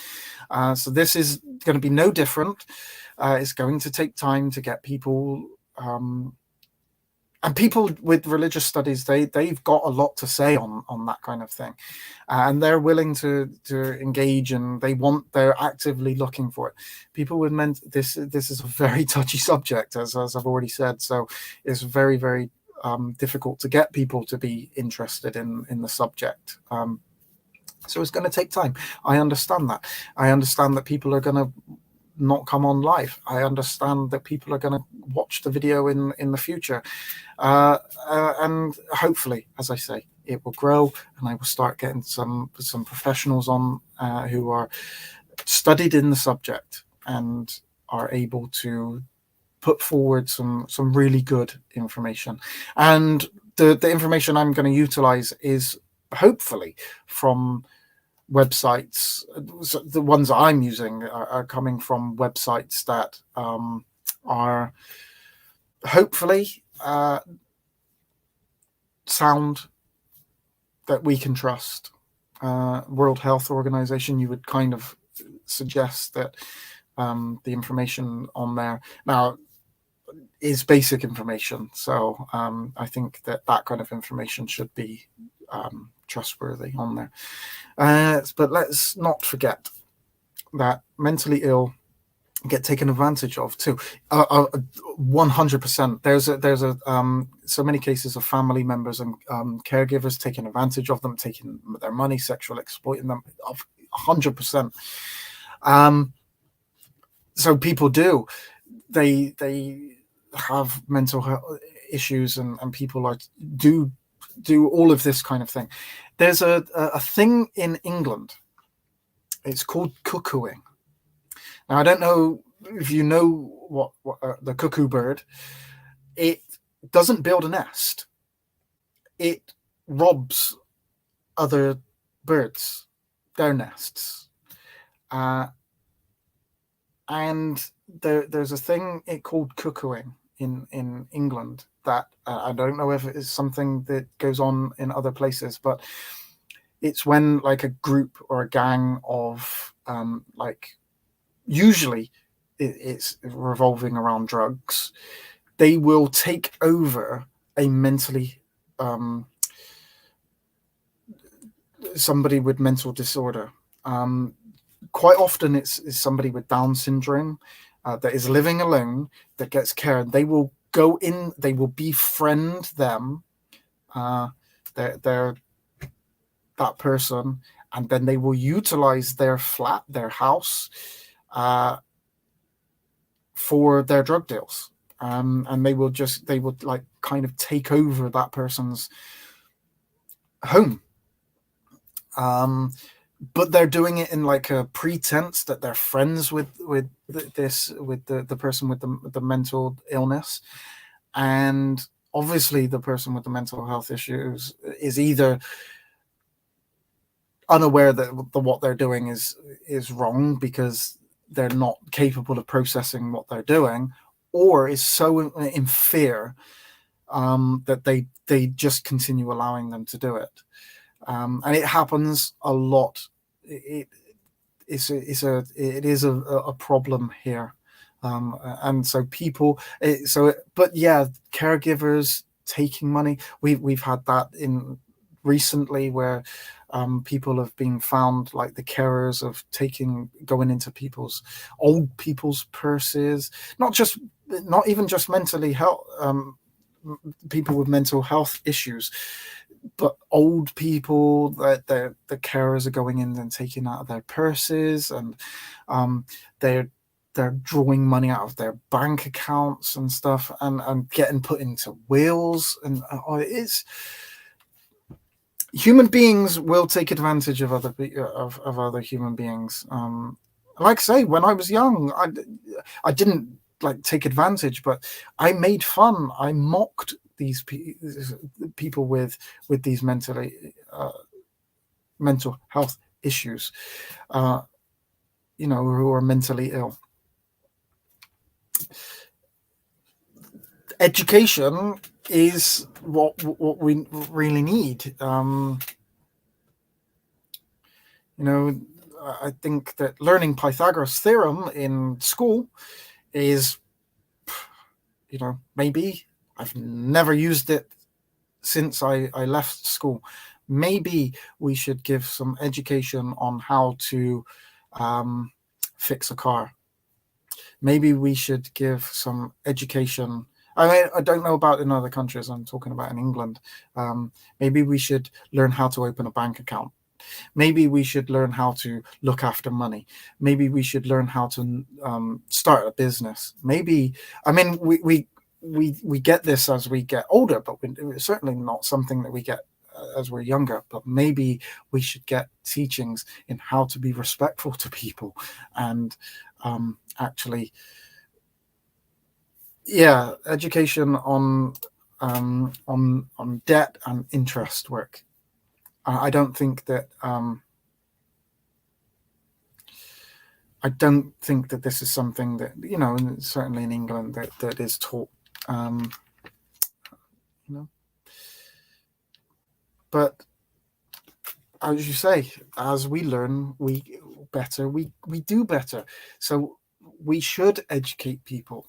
so this is going to be no different. It's going to take time to get people, and people with religious studies, they've got a lot to say on that kind of thing, and they're willing to engage, and they're actively looking for it. People with this is a very touchy subject, as I've already said, so it's very, very difficult to get people to be interested in the subject. So it's going to take time. I understand that. I understand that people are going to not come on live. I understand that people are going to watch the video in the future, and hopefully, as I say, it will grow, and I will start getting some professionals on who are studied in the subject and are able to put forward some really good information. And the information I'm going to utilize is hopefully from websites. The ones I'm using are coming from websites that are hopefully sound, that we can trust. World Health Organization, you would kind of suggest that the information on there now is basic information. So I think that kind of information should be trustworthy on there. But let's not forget that mentally ill get taken advantage of too. 100%. There's so many cases of family members and caregivers taking advantage of them, taking their money, sexually exploiting them. 100%. So people they have mental health issues, and people do all of this kind of thing. There's a thing in England. It's called cuckooing. Now, I don't know if you know what the cuckoo bird. It doesn't build a nest. It robs other birds their nests. And there's a thing called cuckooing in England that I don't know if it's something that goes on in other places, but it's when like a group or a gang of usually it's revolving around drugs. They will take over a mentally somebody with mental disorder. Quite often it's somebody with Down syndrome that is living alone, that gets care. They will go in, they will befriend them, they're that person, and then they will utilize their flat, their house, for their drug deals. And they would like kind of take over that person's home. But they're doing it in like a pretense that they're friends with the person with the mental illness. And obviously the person with the mental health issues is either unaware that what they're doing is wrong because they're not capable of processing what they're doing, or is so in fear that they just continue allowing them to do it. And it happens a lot. It is a problem here, and so people. But yeah, caregivers taking money. We've had that in recently where people have been found, like the carers of going into old people's purses, not even just mentally health, people with mental health issues, but old people that the carers are going in and taking out of their purses, and they're drawing money out of their bank accounts and stuff, and getting put into wills, and it's human beings will take advantage of other human beings. Like I say, when I was young, I didn't like take advantage, but I made fun. I mocked these people with these mental health issues, who are mentally ill. Education is what we really need. I think that learning Pythagoras' theorem in school is, maybe I've never used it since I left school. Maybe we should give some education on how to fix a car. Maybe we should give some education. I mean, I don't know about in other countries. I'm talking about in England. Maybe we should learn how to open a bank account. Maybe we should learn how to look after money. Maybe we should learn how to start a business. Maybe, I mean, we get this as we get older, but it's certainly not something that we get as we're younger. But maybe we should get teachings in how to be respectful to people, and actually, yeah, education on debt and interest work. I don't think that this is something that, certainly in England, that is taught. But as you say, as we learn, we do better. So we should educate people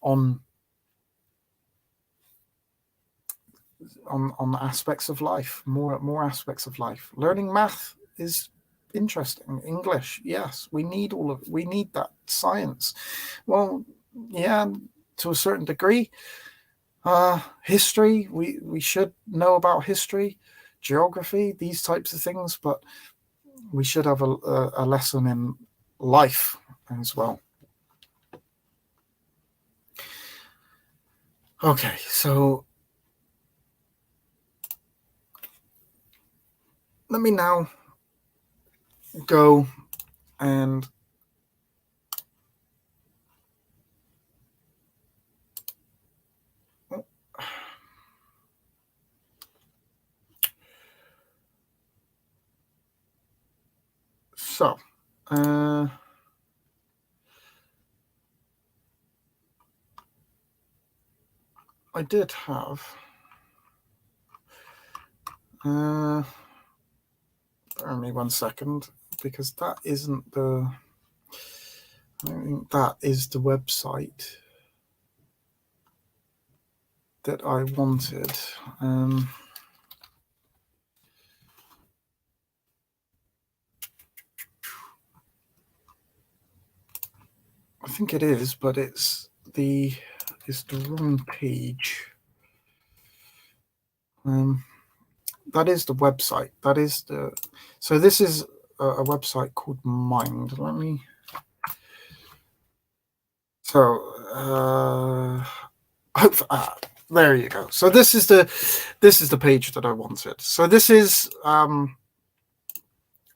on aspects of life, more aspects of life. Learning math is interesting. English, yes, we need that. Science, well, yeah, to a certain degree. History, we should know about history, geography, these types of things, but we should have a lesson in life as well. Okay, so let me now go and so I did have bear me 1 second, because that isn't the I don't think that is the website that I wanted. I think it is, but it's the wrong page. That is the website. That is the. So this is a website called Mind. Let me. So there you go. So this is the page that I wanted. So this is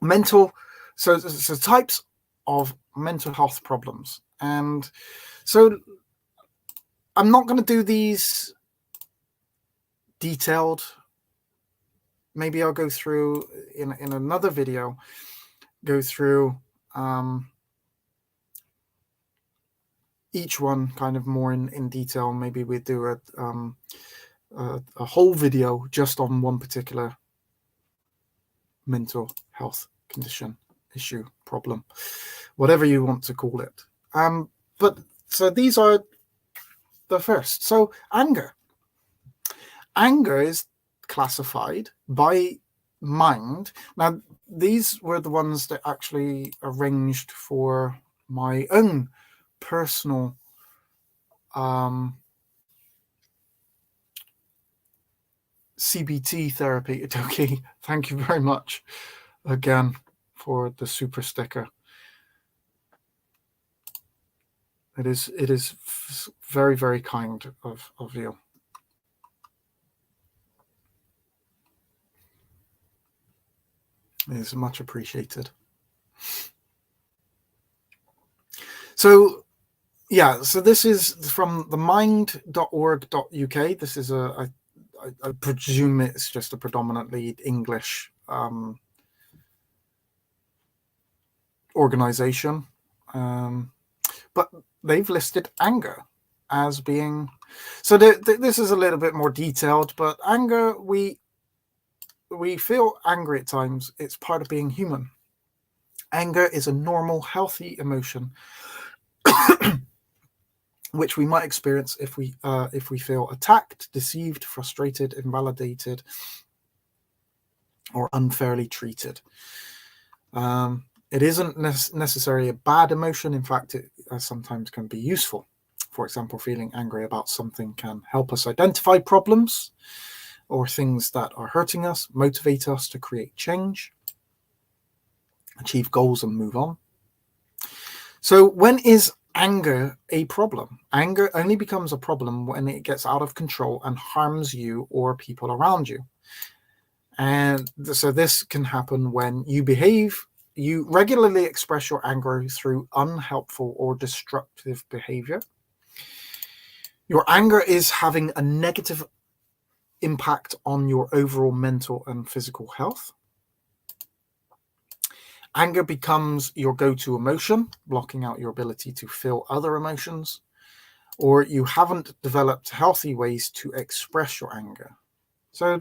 mental. So types of mental health problems, and so I'm not going to do these detailed. Maybe I'll go through in another video. Go through each one kind of more in detail. Maybe we do a whole video just on one particular mental health condition, issue, problem, whatever you want to call it. But so these are the first. So anger is classified by Mind. Now, these were the ones that actually arranged for my own personal CBT therapy. Okay, thank you very much again for the super sticker. It is very, very kind of you. It is much appreciated. So yeah, so this is from the mind.org.uk. This is I presume it's just a predominantly English organization, but they've listed anger as being. So this is a little bit more detailed, but anger, we feel angry at times. It's part of being human. Anger is a normal, healthy emotion which we might experience if we feel attacked, deceived, frustrated, invalidated, or unfairly treated. It isn't necessarily a bad emotion. In fact, it sometimes can be useful. For example, feeling angry about something can help us identify problems or things that are hurting us, motivate us to create change. achieve goals and move on. So when is anger a problem? Anger only becomes a problem when it gets out of control and harms you or people around you. And so this can happen when you regularly express your anger through unhelpful or destructive behavior. Your anger is having a negative impact on your overall mental and physical health. Anger becomes your go-to emotion, blocking out your ability to feel other emotions, or you haven't developed healthy ways to express your anger. So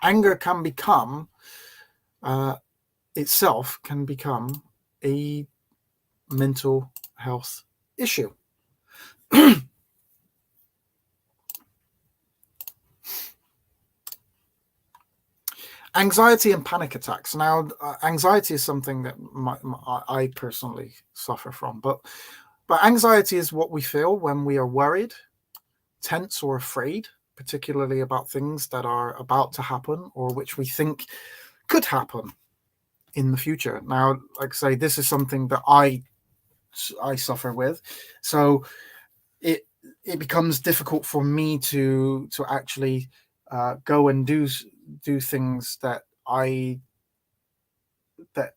anger can become, itself can become a mental health issue. Anxiety and panic attacks. Now, anxiety is something that I personally suffer from, but anxiety is what we feel when we are worried, tense, or afraid, particularly about things that are about to happen or which we think could happen in the future. Now, like I say, this is something that I suffer with, so it becomes difficult for me to actually go and do things that that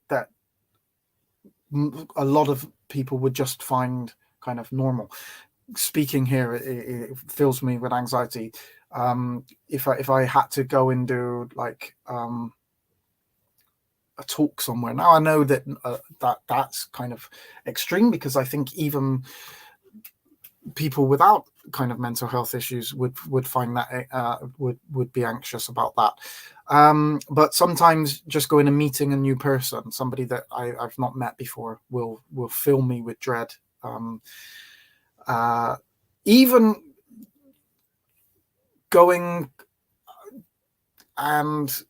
a lot of people would just find kind of normal. Speaking here, it fills me with anxiety. If I had to go and do like a talk somewhere, now I know that that's kind of extreme, because I think even people without kind of mental health issues would find that would be anxious about that. But sometimes just going and meeting a new person, somebody that I've not met before, will fill me with dread. Even going and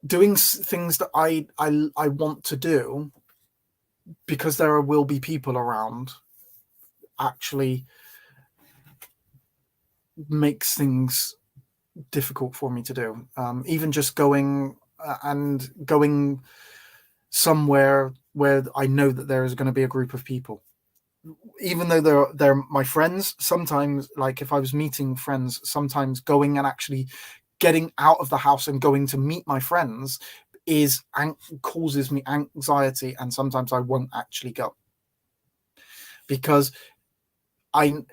doing things that I want to do because there will be people around actually makes things difficult for me to do. Even just going somewhere where I know that there is going to be a group of people, even though they're my friends. Sometimes, like if I was meeting friends, sometimes going and actually getting out of the house and going to meet my friends causes me anxiety, and sometimes I won't actually go because I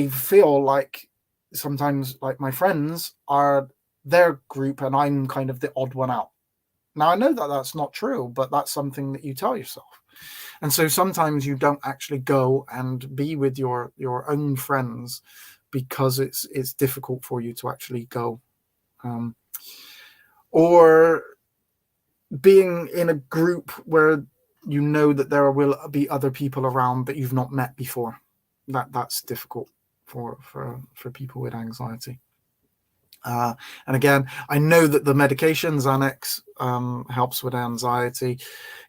feel like sometimes, like, my friends are their group and I'm kind of the odd one out. Now I know that that's not true, but that's something that you tell yourself. And so sometimes you don't actually go and be with your own friends because it's difficult for you to actually go. Or being in a group where you know that there will be other people around that you've not met before. That's difficult for people with anxiety. And again, I know that the medication Xanax helps with anxiety.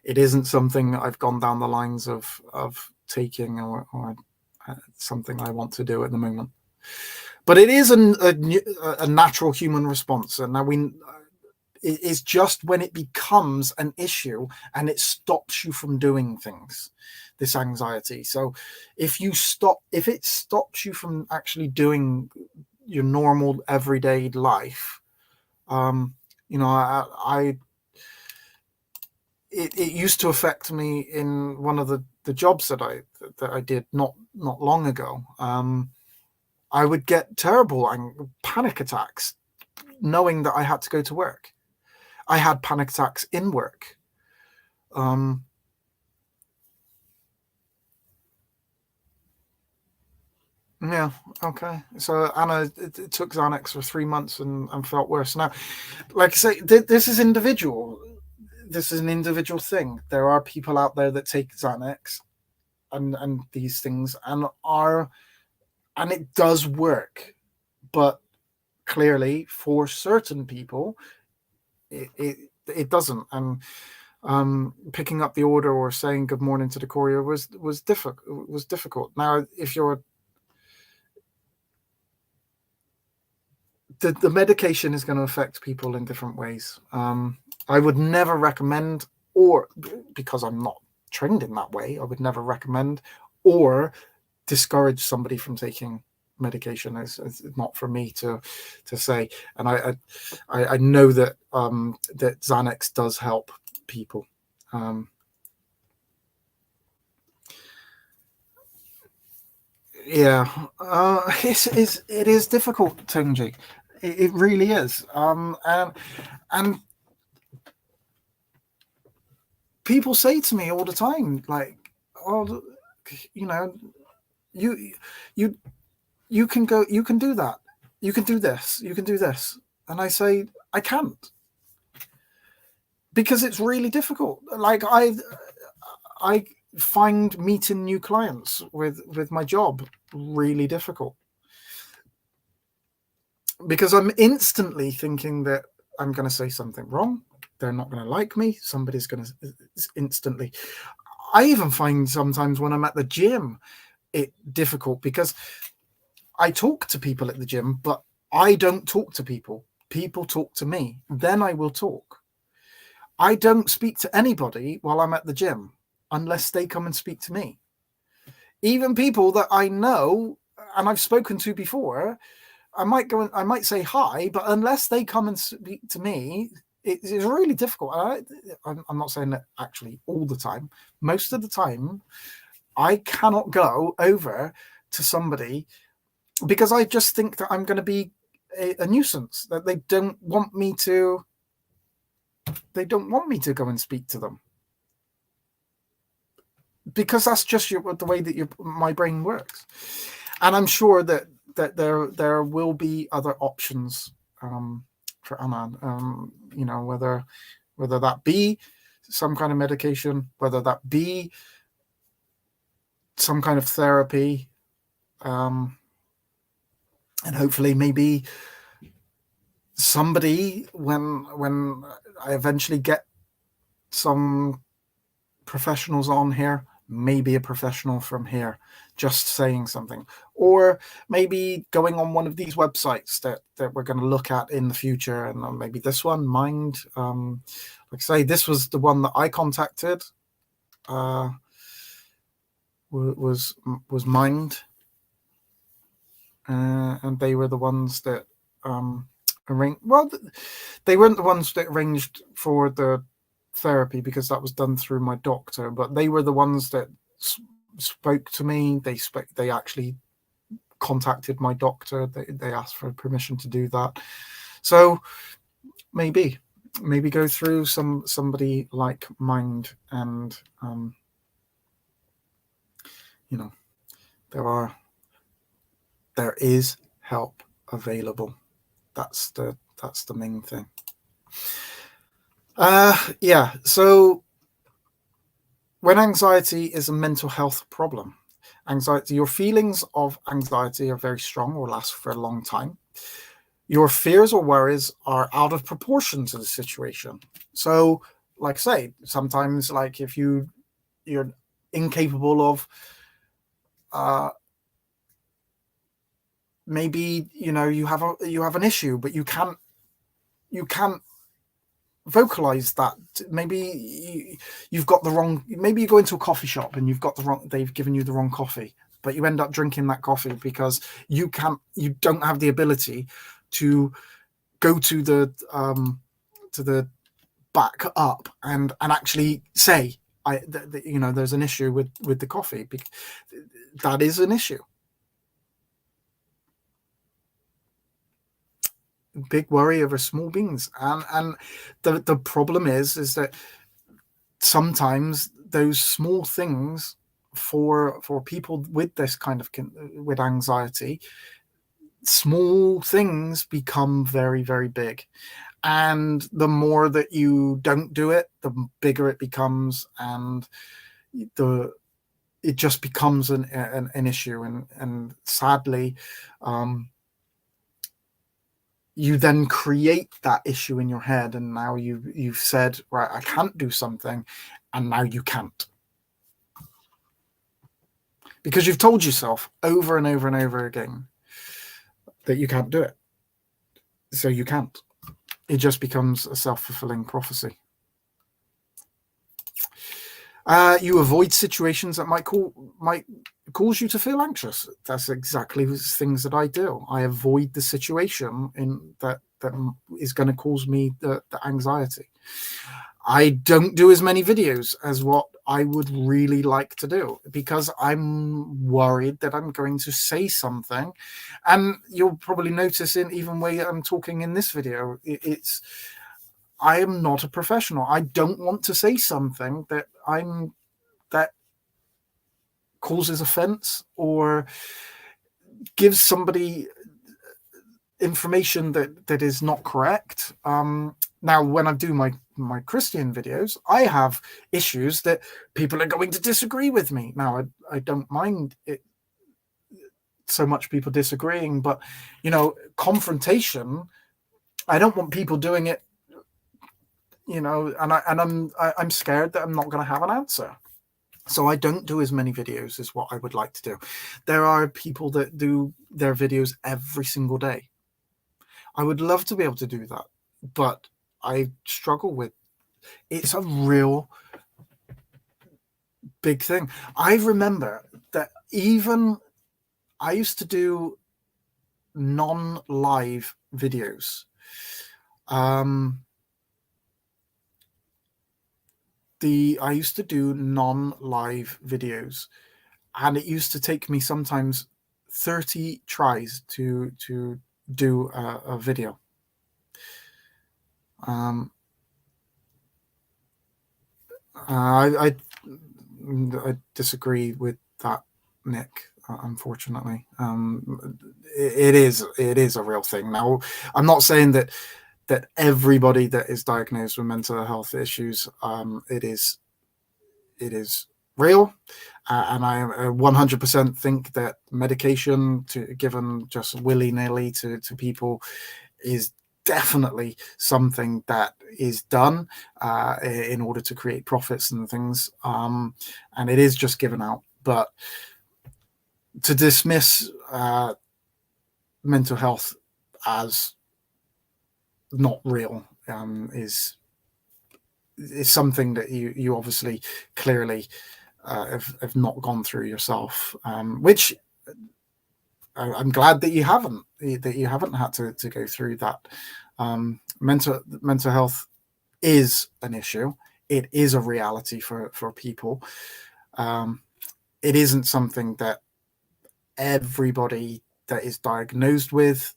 It isn't something that I've gone down the lines of taking or something I want to do at the moment. But it is a natural human response, and now it's just when it becomes an issue and it stops you from doing things, this anxiety. So if it stops you from actually doing your normal everyday life, it used to affect me in one of the jobs that I did not long ago. I would get terrible panic attacks knowing that I had to go to work. I had panic attacks in work. Yeah, okay. So Anna it took Xanax for 3 months and felt worse. Now, like I say, this is individual. This is an individual thing. There are people out there that take Xanax and these things and it does work, but clearly for certain people it doesn't. And picking up the order or saying good morning to the courier was difficult. Now, if you're the medication is going to affect people in different ways. I would never recommend, or because I'm not trained in that way, I would never recommend or discourage somebody from taking medication. It's not for me to say. And I know that that Xanax does help people. Yeah, it is difficult, Tunji. It really is. And people say to me all the time, like, "Oh, you know, you you you can go, you can do that, you can do this, you can do this," and I say I can't, because it's really difficult. Like I find meeting new clients with my job really difficult, because I'm instantly thinking that I'm going to say something wrong. They're not going to like me. Somebody's going to instantly. I even find sometimes when I'm at the gym, it difficult, because I talk to people at the gym, but I don't talk to people. People talk to me. Then I will talk. I don't speak to anybody while I'm at the gym unless they come and speak to me. Even people that I know and I've spoken to before, I might go and I might say hi, but unless they come and speak to me, it's really difficult. I'm not saying that actually all the time. Most of the time, I cannot go over to somebody because I just think that I'm going to be a nuisance, that they don't want me to go and speak to them, because that's just the way that my brain works. And I'm sure that there will be other options for Anand, whether that be some kind of medication, whether that be some kind of therapy, and hopefully maybe somebody, when I eventually get some professionals on here, maybe a professional from here just saying something, or maybe going on one of these websites that we're going to look at in the future, and maybe this one, Mind, like I say, this was the one that I contacted, was Mind, and they were the ones that arranged. Well, they weren't the ones that arranged for the therapy, because that was done through my doctor, but they were the ones that spoke to me. They actually contacted my doctor. They asked for permission to do that. So maybe go through somebody like Mind, and there is help available. That's the main thing. Yeah. So when anxiety is a mental health problem, your feelings of anxiety are very strong or last for a long time. Your fears or worries are out of proportion to the situation. So, like I say, sometimes, like if you're incapable of, maybe you have an issue, but you can't vocalize that. Maybe you've got the wrong. Maybe you go into a coffee shop and you've got the wrong. They've given you the wrong coffee, but you end up drinking that coffee because you don't have the ability to go to the back up and actually say, there's an issue with the coffee. That is an issue. Big worry over small beans, and the problem is that sometimes those small things, for people with this kind of with anxiety, small things become very, very big, and the more that you don't do it, the bigger it becomes, and it just becomes an issue, and sadly, you then create that issue in your head, and now you've said, right, I can't do something, and now you can't, because you've told yourself over and over and over again that you can't do it, so you can't. it just becomes a self-fulfilling prophecy. You avoid situations that might cause you to feel anxious. That's exactly the things that I do. I avoid the situation that is going to cause me the anxiety. I don't do as many videos as what I would really like to do because I'm worried that I'm going to say something. And you'll probably notice in even way I'm talking in this video, I am not a professional. I don't want to say something that causes offense or gives somebody information that is not correct. Now, when I do my Christian videos, I have issues that people are going to disagree with me. Now, I don't mind it so much people disagreeing, but confrontation, I don't want people doing it, and I'm scared that I'm not going to have an answer. So I don't do as many videos as what I would like to do. There are people that do their videos every single day. I would love to be able to do that, but I struggle with it's a real big thing. I remember that even I used to do non-live videos. I used to do non-live videos, and it used to take me sometimes 30 tries to do a video. I disagree with that, Nick. Unfortunately, it is a real thing. Now, I'm not saying that everybody that is diagnosed with mental health issues, it is real, and I 100% think that medication given just willy-nilly to people is definitely something that is done in order to create profits and things, and it is just given out. But to dismiss mental health as not real is something that you obviously clearly have not gone through yourself, which I'm glad that you haven't had to go through that. Mental health is an issue. It is a reality for people. It isn't something that everybody that is diagnosed with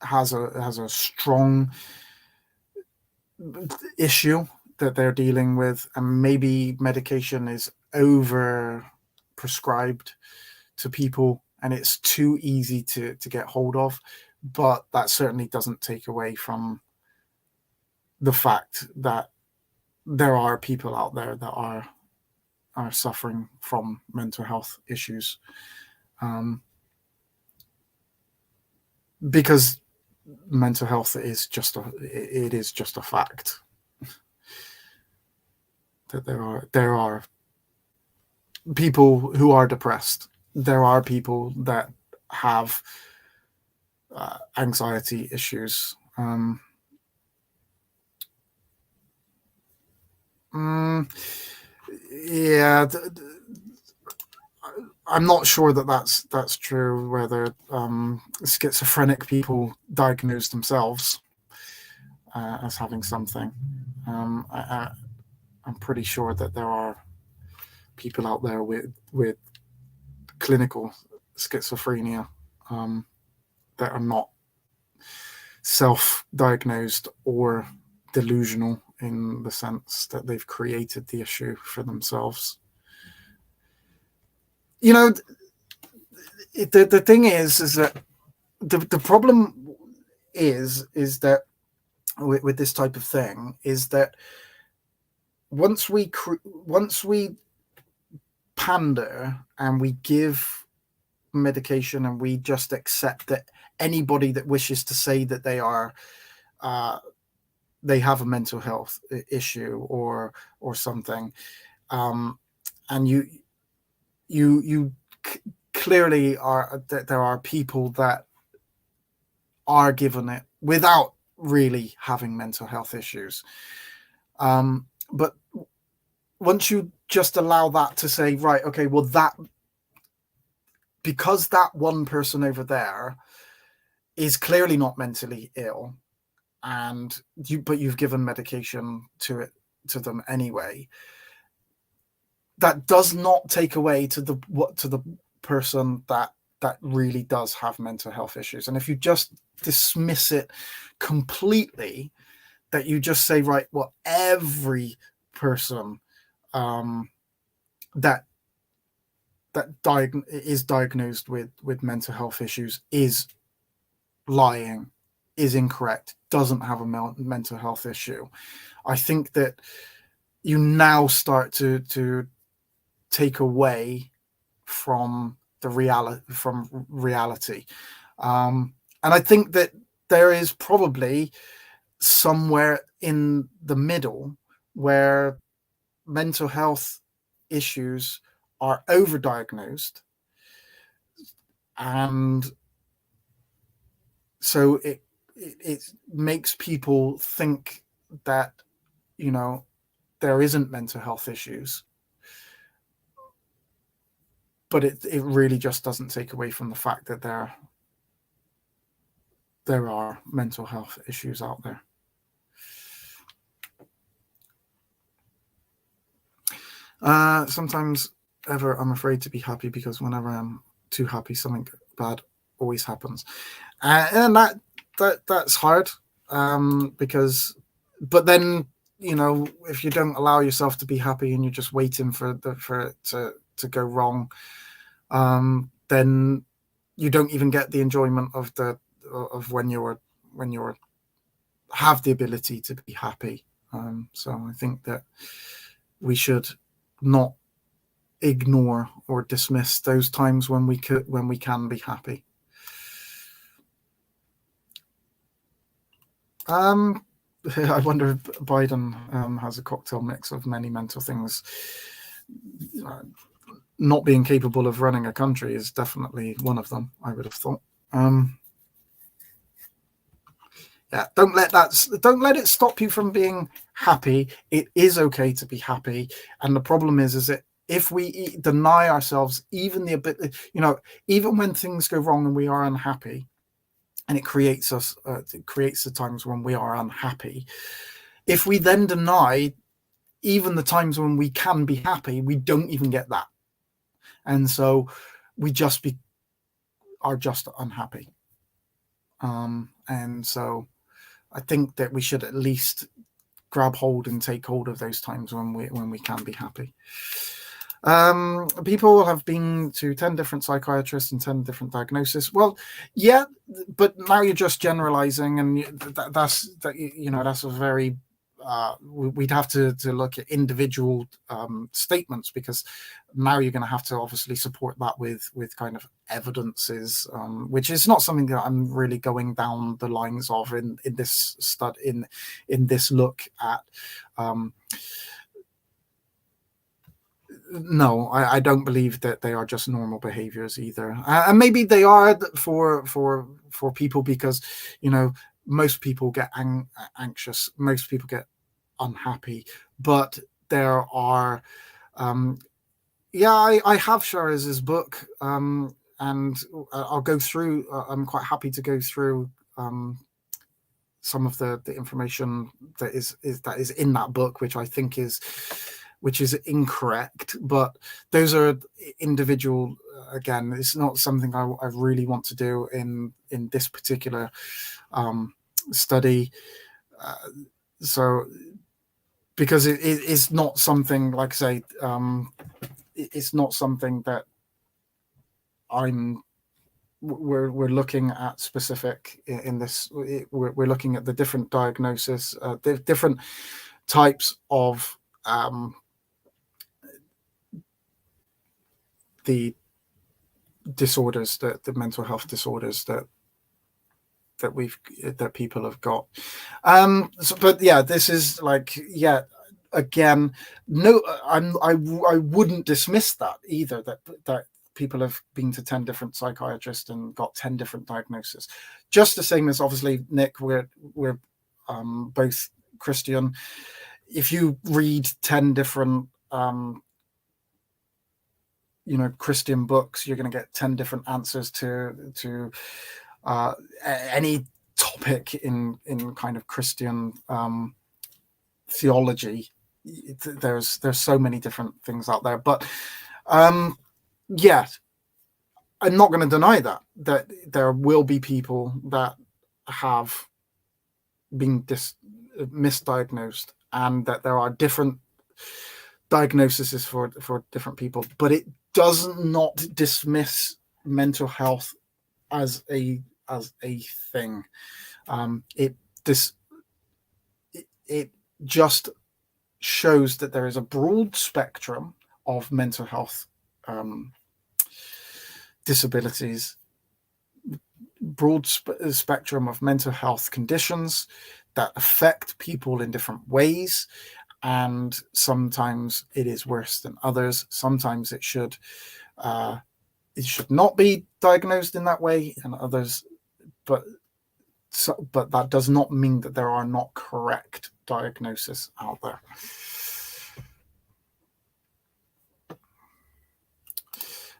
has a strong issue that they're dealing with, and maybe medication is over prescribed to people and it's too easy to get hold of. But that certainly doesn't take away from the fact that there are people out there that are suffering from mental health issues, because mental health is just a fact that there are people who are depressed. There are people that have anxiety issues. Yeah, I'm not sure that that's true. Whether schizophrenic people diagnose themselves as having something, I'm pretty sure that there are people out there with clinical schizophrenia that are not self-diagnosed or delusional in the sense that they've created the issue for themselves. The thing is that the problem is that with this type of thing is that once we pander and we give medication and we just accept that anybody that wishes to say that they are they have a mental health issue or something, and you clearly are that there are people that are given it without really having mental health issues. But once you just allow that to say, right, okay, well, that, because that one person over there is clearly not mentally ill, and but you've given medication to them anyway, that does not take away to the person that really does have mental health issues. And if you just dismiss it completely, that you just say, right, well, every person that is diagnosed with mental health issues is lying, is incorrect, doesn't have a mental health issue. I think that you now start to take away from the reality. And I think that there is probably somewhere in the middle where mental health issues are overdiagnosed, and so it makes people think that, you know, there isn't mental health issues, but it really just doesn't take away from the fact that there are mental health issues out there. Sometimes ever I'm afraid to be happy, because whenever I'm too happy, something bad always happens, and that's hard, because, but then, you know, if you don't allow yourself to be happy and you're just waiting for it to go wrong, then you don't even get the enjoyment of when you're have the ability to be happy. So I think that we should not ignore or dismiss those times when we can be happy. I wonder if Biden has a cocktail mix of many mental things. Not being capable of running a country is definitely one of them, I would have thought. Yeah, don't let it stop you from being happy. It is okay to be happy, and the problem is that if we deny ourselves even the ability, you know, even when things go wrong and we are unhappy, and it creates the times when we are unhappy. If we then deny even the times when we can be happy, we don't even get that, and so we are just unhappy. And so I think that we should at least grab hold and take hold of those times when we can be happy. People have been to 10 different psychiatrists and 10 different diagnoses. Well, yeah, but now you're just generalizing, and that's a very we'd have to look at individual statements, because now you're going to have to obviously support that with kind of evidences, which is not something that I'm really going down the lines of in this study, in this look at. No, I don't believe that they are just normal behaviors either, and maybe they are for people, because, you know, most people get anxious, most people get unhappy, but there are I have Sharaz's book, and I'll go through. I'm quite happy to go through some of the information that is in that book, which I think is incorrect, but those are individual. Again, it's not something I really want to do in this particular study. So, because it is not something, like I say, it's not something that we're looking at specific in this. We're looking at the different diagnosis, the different types of the disorders, the mental health disorders that people have got. But yeah, this is like, yeah, again, no, I wouldn't dismiss that either, that people have been to 10 different psychiatrists and got 10 different diagnoses. Just the same as, obviously, Nick, we're both Christian. If you read 10 different Christian books, you're going to get 10 different answers to any topic in kind of Christian theology. There's so many different things out there, but yeah, I'm not going to deny that there will be people that have been misdiagnosed, and that there are different diagnoses for different people, but it does not dismiss mental health as a thing. It just shows that there is a broad spectrum of mental health disabilities, broad spectrum of mental health conditions that affect people in different ways. And sometimes it is worse than others. Sometimes it should not be diagnosed in that way, and others, but that does not mean that there are not correct diagnoses out there.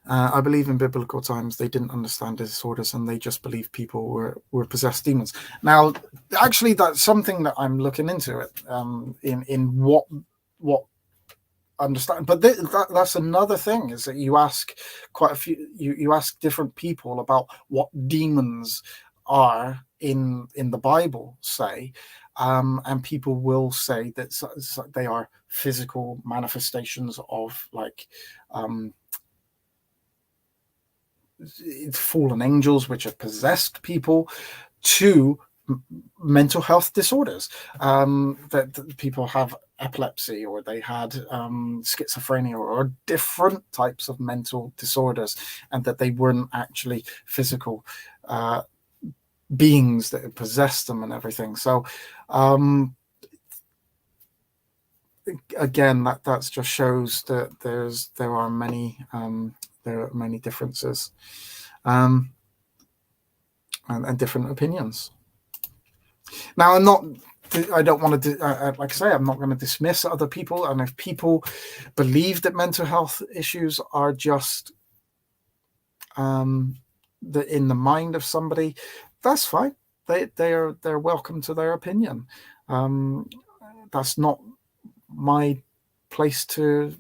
I believe in biblical times they didn't understand disorders, and they just believed people were possessed demons. Now, actually, that's something that I'm looking into it in what understand. But that's another thing, is that you ask quite a few. You ask different people about what demons are in the Bible, say, and people will say that they are physical manifestations of, like, fallen angels which have possessed people, to mental health disorders, that people have epilepsy, or they had schizophrenia, or different types of mental disorders, and that they weren't actually physical beings that possessed them and everything. So again, that just shows that there are many differences and different opinions. Now, I don't want to, like I say, I'm not going to dismiss other people. And if people believe that mental health issues are just in the mind of somebody, that's fine. They're welcome to their opinion. That's not my place to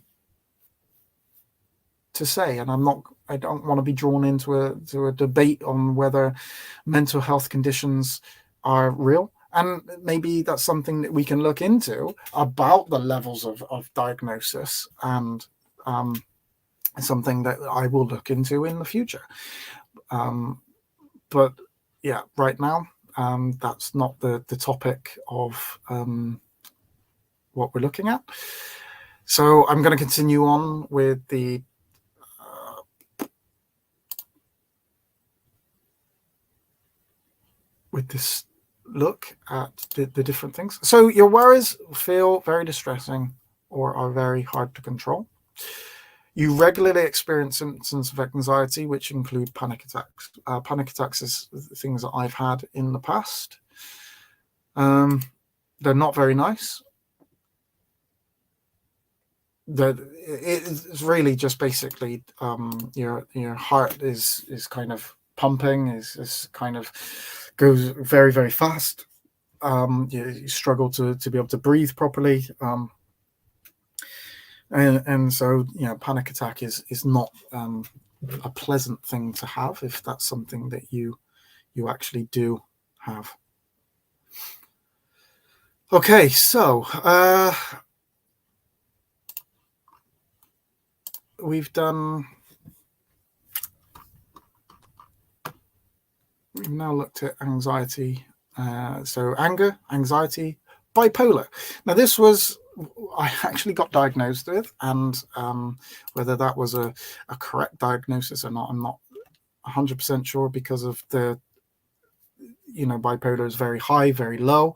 say, and I don't want to be drawn into a debate on whether mental health conditions are real. And maybe that's something that we can look into, about the levels of diagnosis, and something that I will look into in the future. But yeah, right now, that's not the topic of what we're looking at. So I'm going to continue on with this look at the different things. So your worries feel very distressing or are very hard to control. You regularly experience symptoms of anxiety, which include panic attacks. Panic attacks is things that I've had in the past. They're not very nice. It's really just basically your heart is kind of pumping, is kind of goes very, very fast. You struggle to be able to breathe properly, and so panic attack is not a pleasant thing to have, if that's something that you actually do have. Okay, so we've now looked at anxiety. So anger, anxiety, bipolar. Now, this was I actually got diagnosed with, and whether that was a correct diagnosis or not, I'm not 100% sure, because of the bipolar is very high, very low.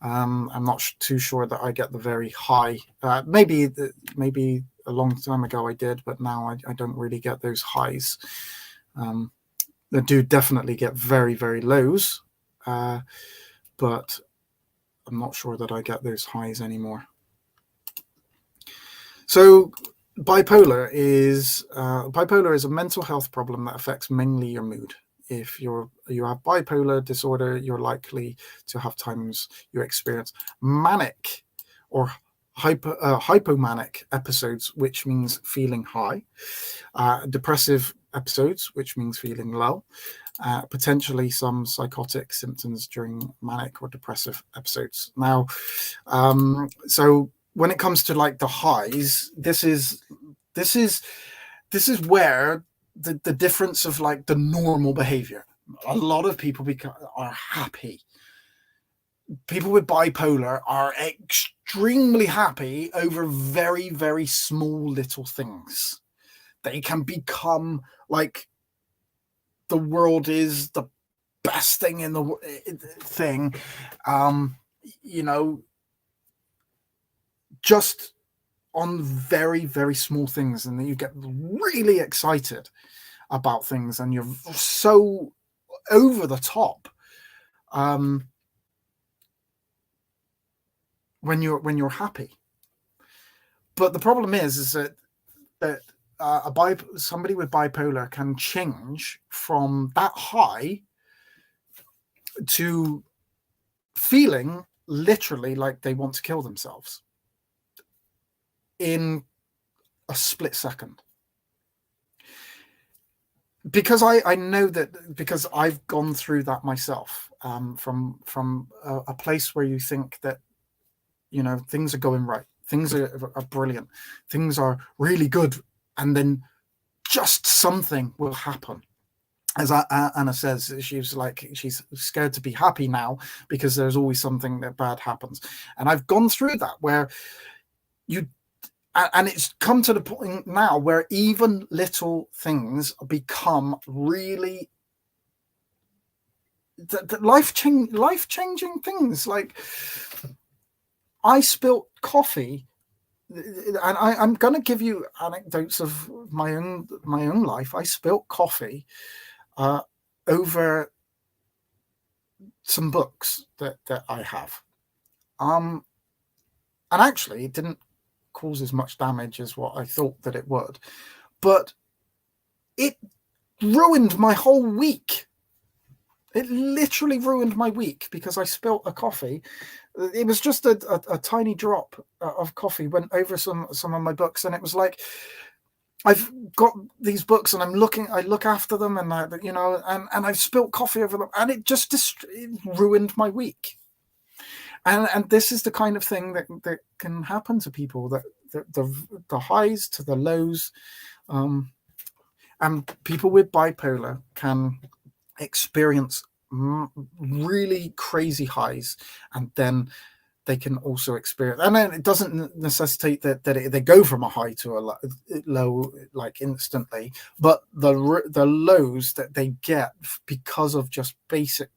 I'm not too sure that I get the very high. Maybe a long time ago I did, but now I don't really get those highs. I do definitely get very, very lows, but I'm not sure that I get those highs anymore. So bipolar is a mental health problem that affects mainly your mood. If you have bipolar disorder, you're likely to have times you experience manic or hypomanic episodes, which means feeling high, depressive episodes, which means feeling low, potentially some psychotic symptoms during manic or depressive episodes. Now, so when it comes to like the highs, this is where the difference of like the normal behavior. A lot of people are happy. People with bipolar are extremely happy over very, very small little things. They can become like the world is the best thing in the thing, just on very, very small things, and then you get really excited about things and you're so over the top when you're happy. But the problem is that somebody with bipolar can change from that high to feeling literally like they want to kill themselves in a split second. Because I know that, because I've gone through that myself, from a place where you think that, things are going right, things are brilliant, things are really good, and then just something will happen. As Anna says, she's scared to be happy now because there's always something that bad happens. And I've gone through that where and it's come to the point now where even little things become really life-changing things. Like, I spilt coffee, and I'm going to give you anecdotes of my own life. I spilt coffee over some books that I have, and actually it didn't cause as much damage as what I thought that it would, but it ruined my whole week. It literally ruined my week because I spilt a coffee. It was just a tiny drop of coffee went over some of my books, and it was like, I've got these books and I look after them, and and I've spilt coffee over them, and it just it ruined my week. And this is the kind of thing that can happen to people, that the highs to the lows, and people with bipolar can experience really crazy highs, and then they can also experience, and then it doesn't necessitate that they go from a high to a low like instantly, but the lows that they get because of just basic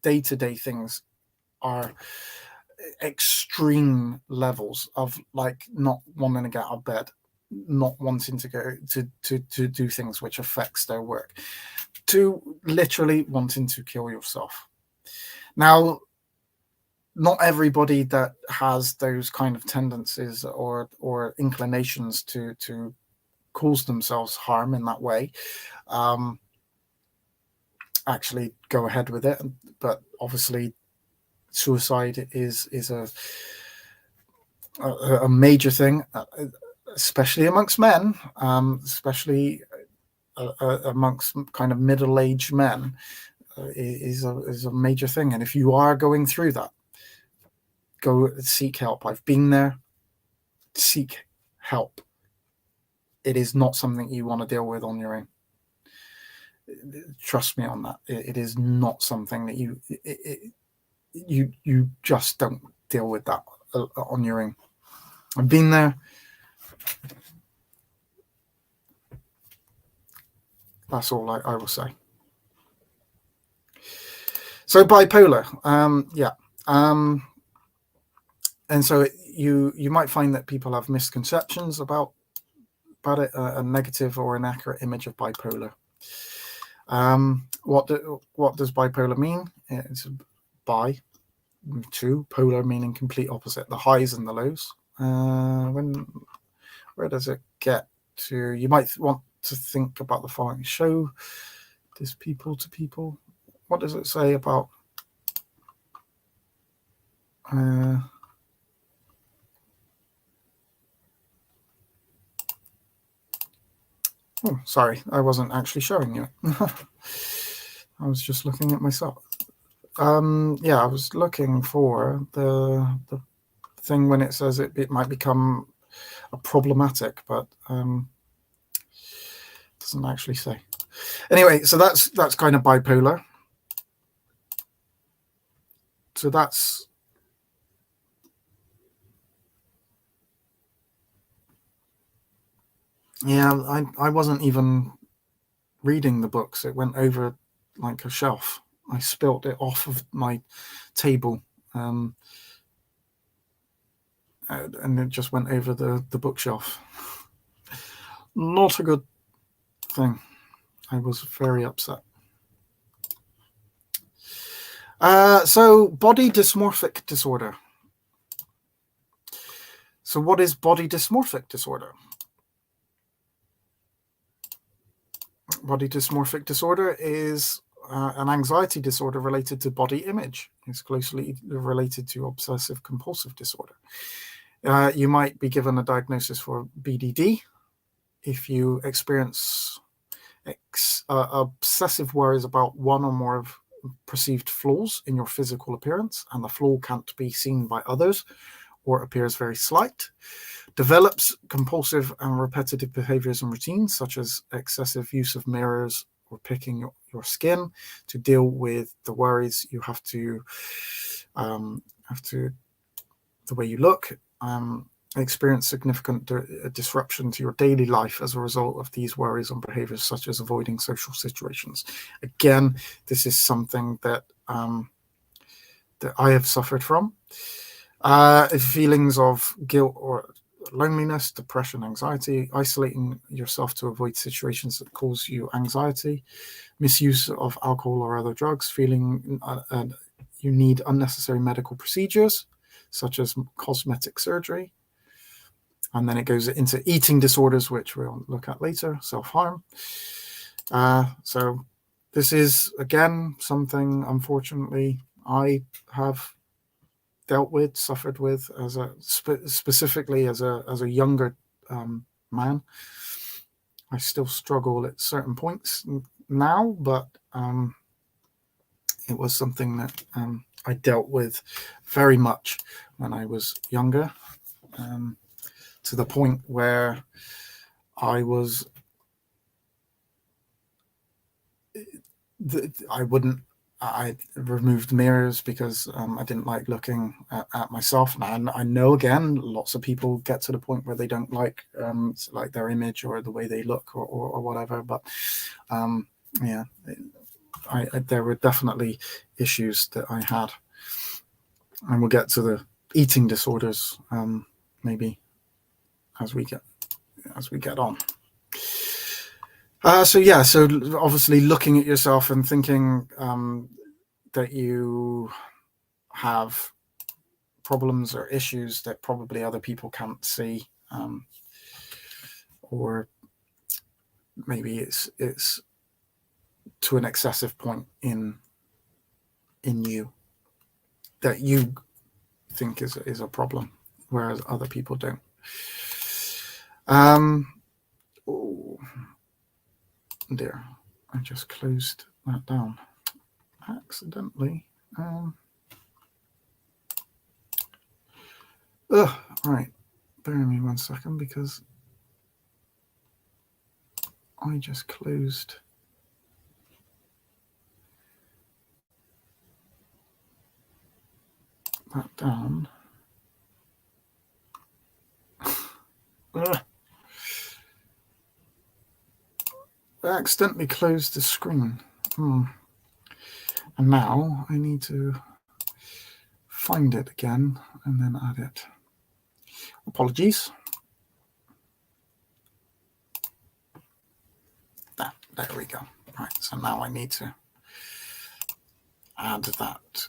day-to-day things are extreme levels of like not wanting to get out of bed, not wanting to go to do things which affects their work, to literally wanting to kill yourself. Now, not everybody that has those kind of tendencies or inclinations to cause themselves harm in that way actually go ahead with it, but obviously suicide is a major thing, especially amongst men, especially amongst kind of middle-aged men, is a major thing. And if you are going through that, go seek help. I've been there. Seek help. It is not something you want to deal with on your own. Trust me on that. It is not something that you just don't deal with that on your own. I've been there. That's all I will say. So bipolar, and so you might find that people have misconceptions about about it, a negative or inaccurate image of bipolar. What does bipolar mean? It's bi, two, polar meaning complete opposite, the highs and the lows. Where does it get to? You might want to think about the following. Show this people to people. What does it say about oh, sorry, I wasn't actually showing you. I was just looking at myself. Yeah, I was looking for the thing when it says it might become a problematic, but it doesn't actually say. Anyway, so that's kind of bipolar. So that's I wasn't even reading the books. It went over like a shelf. I spilt it off of my table, and it just went over the bookshelf. Not a good thing. I was very upset. So body dysmorphic disorder. So what is body dysmorphic disorder? Body dysmorphic disorder is an anxiety disorder related to body image. It's closely related to obsessive compulsive disorder. You might be given a diagnosis for BDD if you experience obsessive worries about one or more of perceived flaws in your physical appearance, and the flaw can't be seen by others or appears very slight. Develops compulsive and repetitive behaviors and routines, such as excessive use of mirrors or picking your skin to deal with the worries you have to the way you look. Experience significant disruption to your daily life as a result of these worries and behaviors, such as avoiding social situations. Again, this is something that that I have suffered from. Feelings of guilt or loneliness, depression, anxiety, isolating yourself to avoid situations that cause you anxiety, misuse of alcohol or other drugs, feeling you need unnecessary medical procedures, such as cosmetic surgery. And then it goes into eating disorders, which we'll look at later, self-harm. So this is, again, something, unfortunately, I have dealt with, suffered with, as specifically as a younger man. I still struggle at certain points now, but it was something that I dealt with very much when I was younger. To the point where I removed mirrors because I didn't like looking at myself. And I know, again, lots of people get to the point where they don't like their image or the way they look or whatever. But yeah, there were definitely issues that I had. And we'll get to the eating disorders maybe as we get on. So obviously looking at yourself and thinking that you have problems or issues that probably other people can't see, or maybe it's to an excessive point in you that you think is a problem, whereas other people don't. Oh dear, I just closed that down accidentally. Right, bear with me 1 second, because I just closed that down. I accidentally closed the screen. And now I need to find it again and then add it. Apologies. There we go. Right, so now I need to add that.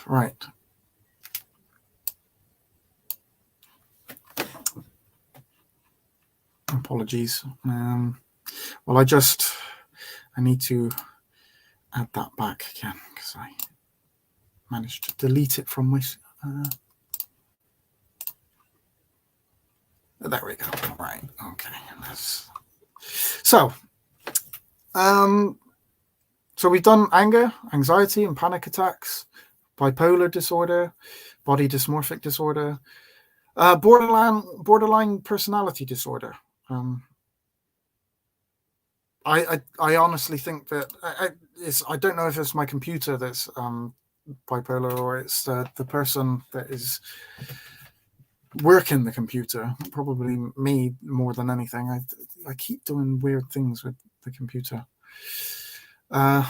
Right. Apologies. Well, I need to add that back again because I managed to delete it from my. There we go. Right. Okay. So we've done anger, anxiety, and panic attacks, bipolar disorder, body dysmorphic disorder, borderline personality disorder. I honestly think that I don't know if it's my computer that's bipolar or it's the person that is working the computer. Probably me more than anything. I keep doing weird things with the computer. I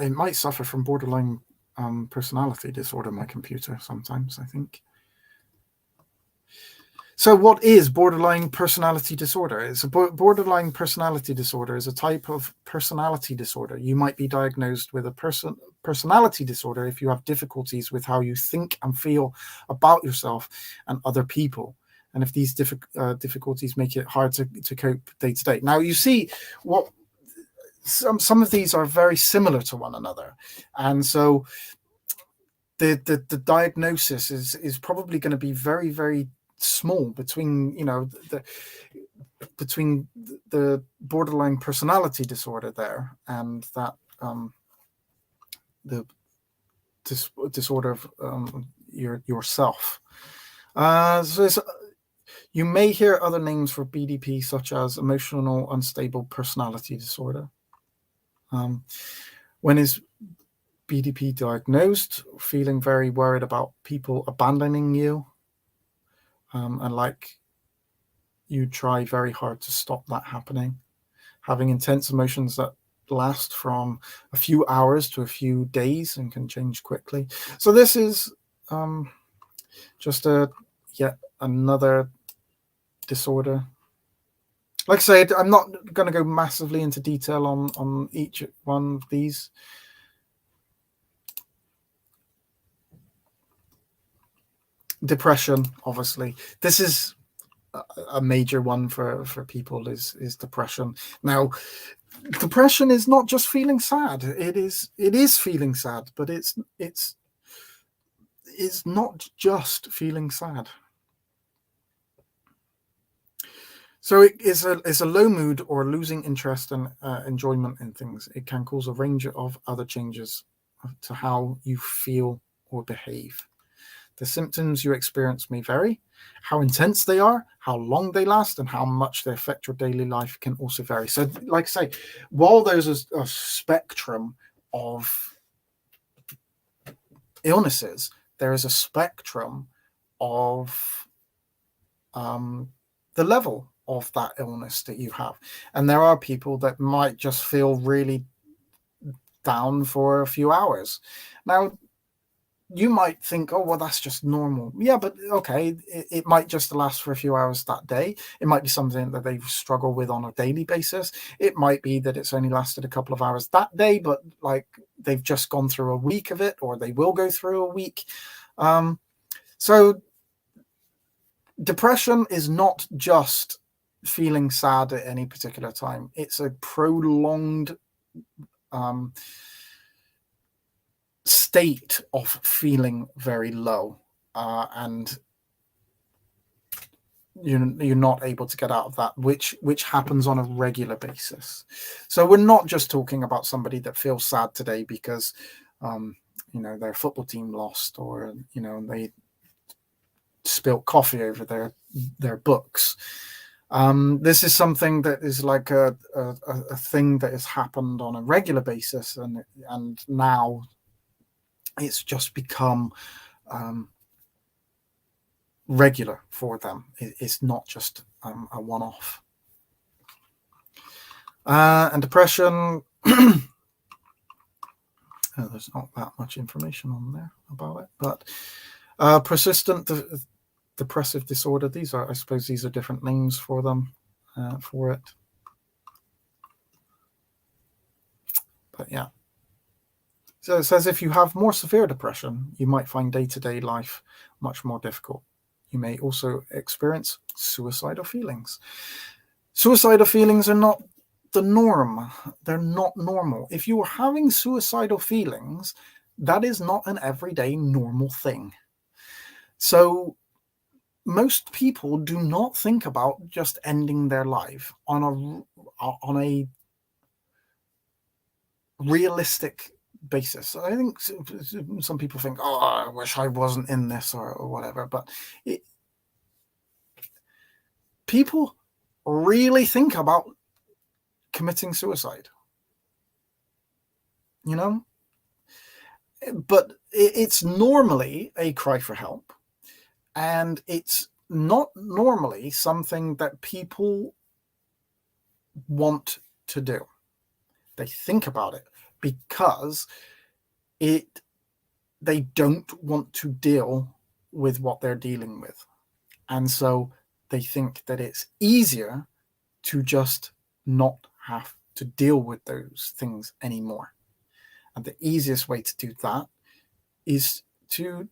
might suffer from borderline personality disorder, my computer, sometimes, I think. So what is borderline personality disorder? It's a borderline personality disorder is a type of personality disorder. You might be diagnosed with a personality disorder if you have difficulties with how you think and feel about yourself and other people. And if these difficulties make it hard to cope day to day. Now, you see what some of these are very similar to one another. And so the diagnosis is probably going to be very, very small between between the borderline personality disorder there and that the disorder of yourself. So you may hear other names for BDP such as emotional unstable personality disorder. When is BDP diagnosed? Feeling very worried about people abandoning you. And like you try very hard to stop that happening. Having intense emotions that last from a few hours to a few days and can change quickly. So this is just yet another disorder. Like I said, I'm not going to go massively into detail on each one of these. Depression, obviously. This is a major one for people is depression. Now, depression is not just feeling sad. It is feeling sad, but it's not just feeling sad. So it is a low mood or losing interest and enjoyment in things. It can cause a range of other changes to how you feel or behave. The symptoms you experience may vary. How intense they are, how long they last, and how much they affect your daily life can also vary. So, like I say, while there's a spectrum of illnesses, there is a spectrum of the level of that illness that you have. And there are people that might just feel really down for a few hours. Now, you might think, oh, well, that's just normal. Yeah, but okay, it might just last for a few hours that day. It might be something that they struggle with on a daily basis. It might be that it's only lasted a couple of hours that day, but like they've just gone through a week of it, or they will go through a week. So depression is not just feeling sad at any particular time. It's a prolonged state of feeling very low, and you're not able to get out of that, which happens on a regular basis. So we're not just talking about somebody that feels sad today because their football team lost, or they spilt coffee over their books. This is something that is like a thing that has happened on a regular basis, and now it's just become regular for them. It's not just a one-off. And depression, there's not that much information on there about it, but persistent depressive disorder, I suppose these are different names for them, for it. But yeah. So it says if you have more severe depression, you might find day-to-day life much more difficult. You may also experience suicidal feelings. Suicidal feelings are not the norm. They're not normal. If you are having suicidal feelings, that is not an everyday normal thing. So most people do not think about just ending their life on a realistic basis. I think some people think, oh, I wish I wasn't in this or whatever, but people really think about committing suicide, but it's normally a cry for help, and it's not normally something that people want to do. They think about it because they don't want to deal with what they're dealing with. And so they think that it's easier to just not have to deal with those things anymore. And the easiest way to do that is to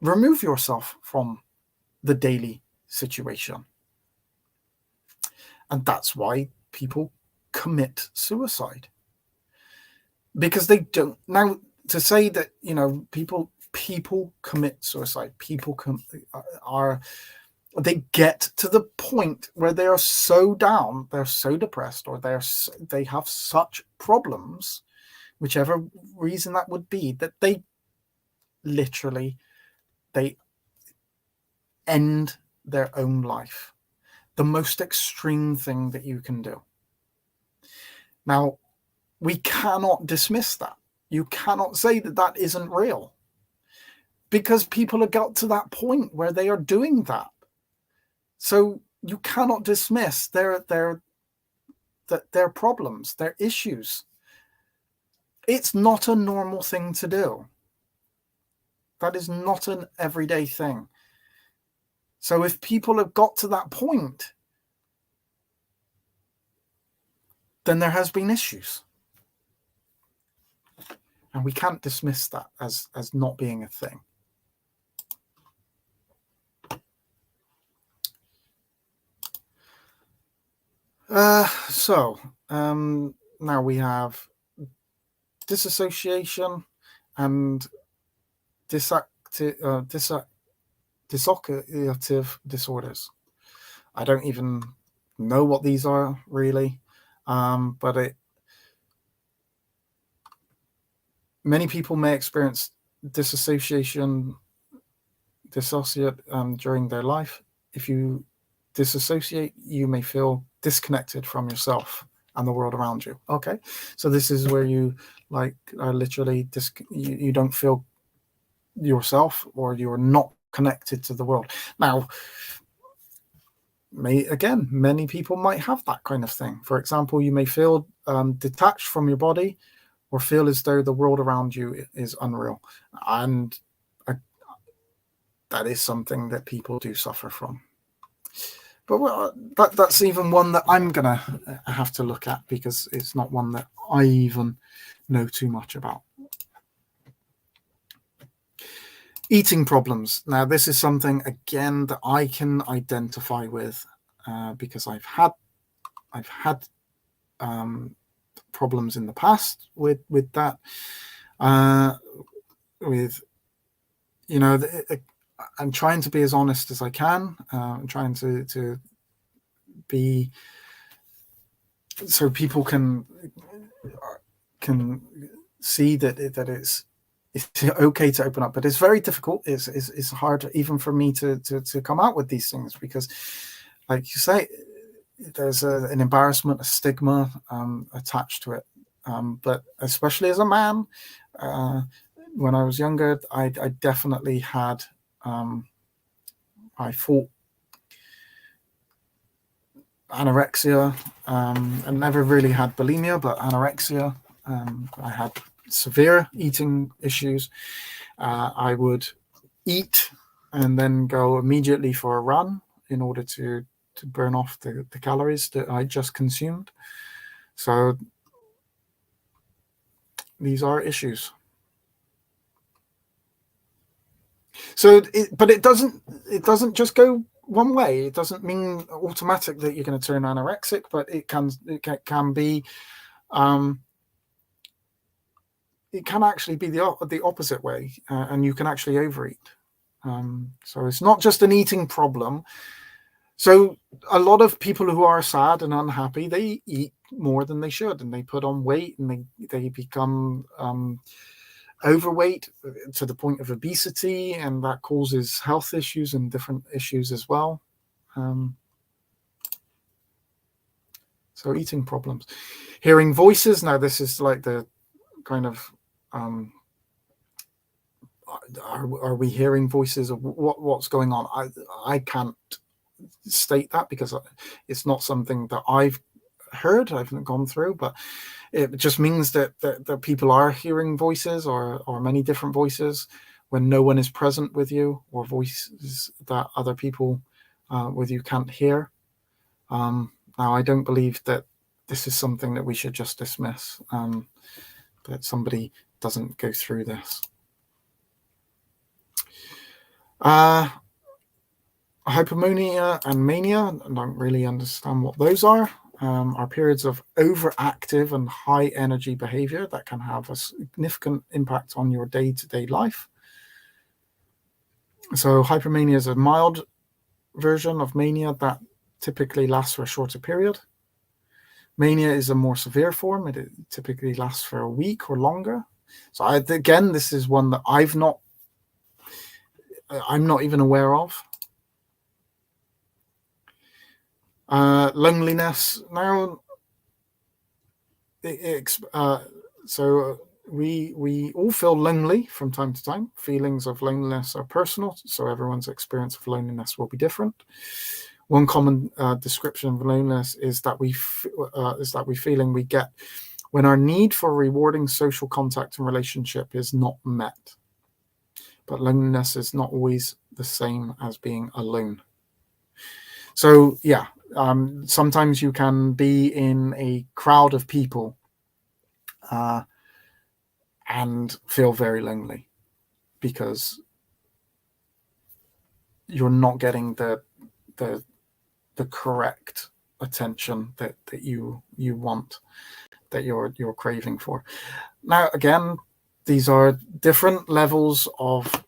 remove yourself from the daily situation. And that's why people commit suicide. Because they don't. Now, to say that, people commit suicide, they get to the point where they are so down, they're so depressed, or they have such problems, whichever reason that would be, that they literally end their own life. The most extreme thing that you can do. Now, we cannot dismiss that. You cannot say that that isn't real, because people have got to that point where they are doing that. So you cannot dismiss their problems, their issues. It's not a normal thing to do. That is not an everyday thing. So if people have got to that point, then there has been issues. And we can't dismiss that as not being a thing. So now we have disassociation and dissociative disorders. I don't even know what these are really, but many people may experience dissociate during their life. If you disassociate, you may feel disconnected from yourself and the world around you. Okay, so this is where you are literally you don't feel yourself, or you're not connected to the world. Now, many people might have that kind of thing. For example, you may feel detached from your body, or feel as though the world around you is unreal, and that is something that people do suffer from. But that's even one that I'm gonna have to look at, because it's not one that I even know too much about. Eating problems. Now, this is something, again, that I can identify with, because I've had problems in the past with that. I'm trying to be as honest as I can. I'm trying to be so people can see that it's okay to open up, but it's very difficult. It's hard even for me to come out with these things, because, like you say, there's an embarrassment, a stigma attached to it. But especially as a man, when I was younger, I definitely had I thought anorexia. I never really had bulimia, but anorexia. I had severe eating issues. I would eat and then go immediately for a run in order to burn off the calories that I just consumed. So these are issues. So, but it doesn't just go one way. It doesn't mean automatic that you're going to turn anorexic, but it can be. It can actually be the opposite way, and you can actually overeat. So it's not just an eating problem. So a lot of people who are sad and unhappy, they eat more than they should, and they put on weight, and they become overweight to the point of obesity, and that causes health issues and different issues as well. So eating problems. Hearing voices. Now this is like the kind of are we hearing voices, of what's going on? I can't state that because it's not something that I've heard. I haven't gone through, but it just means that people are hearing voices or many different voices when no one is present with you, or voices that other people with you can't hear. Now, I don't believe that this is something that we should just dismiss, that somebody doesn't go through this. Hypomania and mania, I don't really understand what those are periods of overactive and high energy behavior that can have a significant impact on your day-to-day life. So hypomania is a mild version of mania that typically lasts for a shorter period. Mania is a more severe form. It typically lasts for a week or longer. So again, this is one that I'm not even aware of. Loneliness. Now, so we all feel lonely from time to time. Feelings of loneliness are personal, so everyone's experience of loneliness will be different. One common description of loneliness is that we feeling we get when our need for rewarding social contact and relationship is not met. But loneliness is not always the same as being alone. So yeah, sometimes you can be in a crowd of people and feel very lonely because you're not getting the correct attention that you want, that you're craving for. Now, again, these are different levels of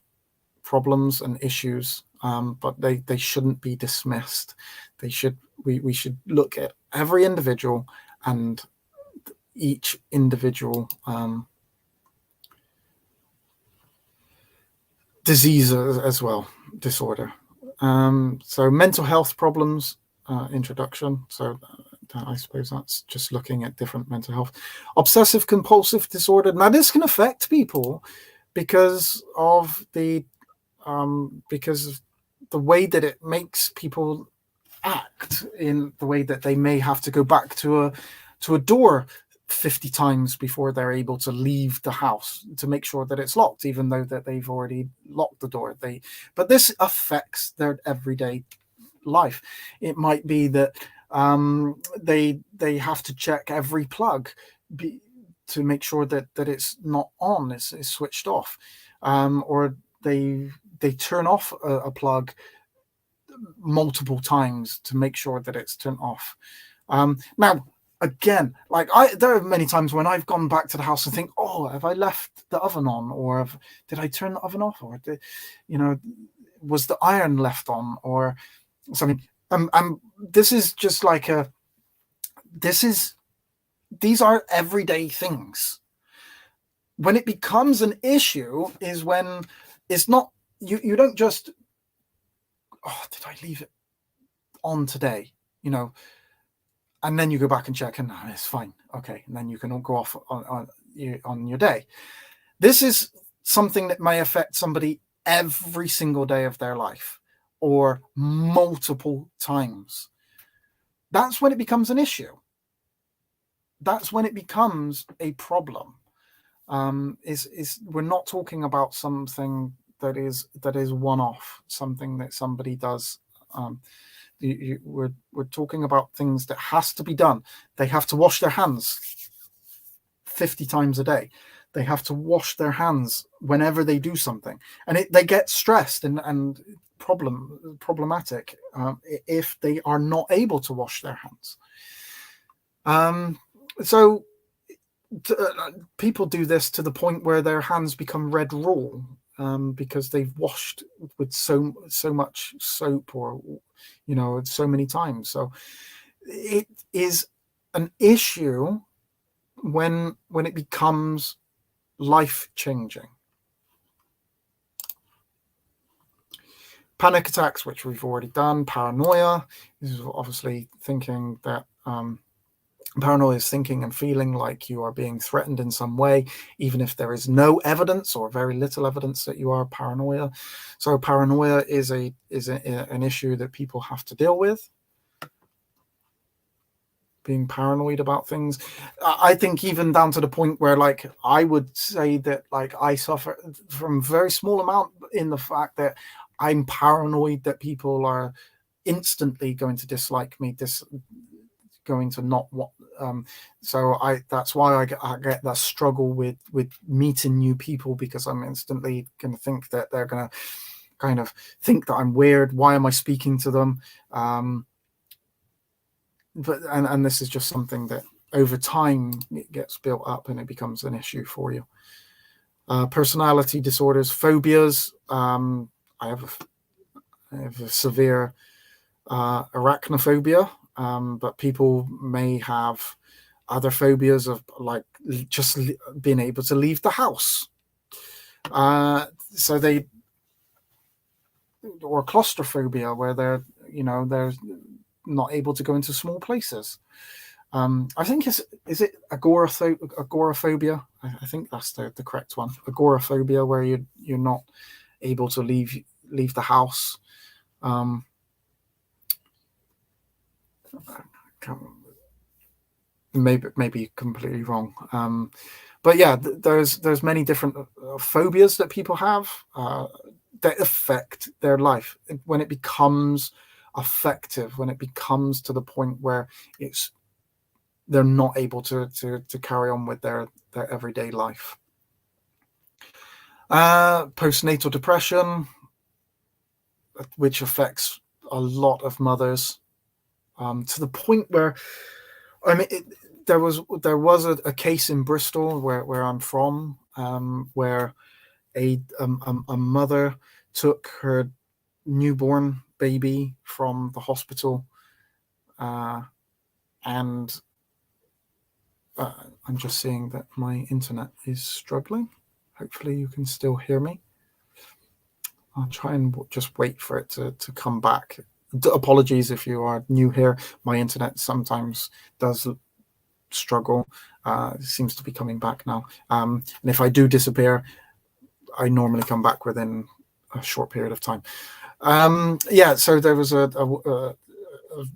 problems and issues, but they shouldn't be dismissed. We should look at every individual and each individual disease as well, disorder. So mental health problems, introduction. So I suppose that's just looking at different mental health. Obsessive compulsive disorder. Now this can affect people because of the way that it makes people act, in the way that they may have to go back to a door 50 times before they're able to leave the house to make sure that it's locked, even though that they've already locked the door. But this affects their everyday life. It might be that they have to check every plug to make sure that it's not on, it's switched off, or they turn off a plug multiple times to make sure that it's turned off. Now, again, like there are many times when I've gone back to the house and think, oh, have I left the oven on, or did I turn the oven off, or was the iron left on, or something. This is just like these are everyday things. When it becomes an issue is when it's not, you don't just, oh, did I leave it on today? And then you go back and check, and it's fine. Okay. And then you can all go off on your day. This is something that may affect somebody every single day of their life, or multiple times. that's when it becomes an issue. That's when it becomes a problem. Is we're not talking about something that is one-off, something that somebody does. We're talking about things that has to be done. They have to wash their hands 50 times a day. They have to wash their hands whenever they do something, and they get stressed and problematic if they are not able to wash their hands. So people do this to the point where their hands become red raw because they've washed with so much soap, or so many times. So it is an issue when it becomes life-changing. Panic attacks, which we've already done. Paranoia is obviously thinking that paranoia is thinking and feeling like you are being threatened in some way, even if there is no evidence or very little evidence that you are paranoia. So paranoia is an issue that people have to deal with. Being paranoid about things. I think even down to the point where, like, I would say that, like, I suffer from a very small amount in the fact that I'm paranoid that people are instantly going to dislike me, going to not what. So that's why I get that struggle with meeting new people, because I'm instantly going to think that they're going to kind of think that I'm weird. Why am I speaking to them? But this is just something that over time it gets built up and it becomes an issue for you. Personality disorders, phobias. I have a severe arachnophobia, but people may have other phobias of, like, just being able to leave the house. So or claustrophobia, where they're not able to go into small places. I think is it agoraphobia? I think that's the correct one. Agoraphobia, where you're not able to leave the house. Maybe completely wrong. But yeah, there's many different phobias that people have that affect their life when it becomes effective, when it becomes to the point where they're not able to carry on with their everyday life. Postnatal depression, which affects a lot of mothers, to the point where, I mean, there was a case in Bristol, where I'm from, where a mother took her newborn baby from the hospital, and I'm just seeing that my internet is struggling. Hopefully you can still hear me. I'll try and just wait for it to come back. Apologies if you are new here. My internet sometimes does struggle. It seems to be coming back now. And if I do disappear, I normally come back within a short period of time. So there was a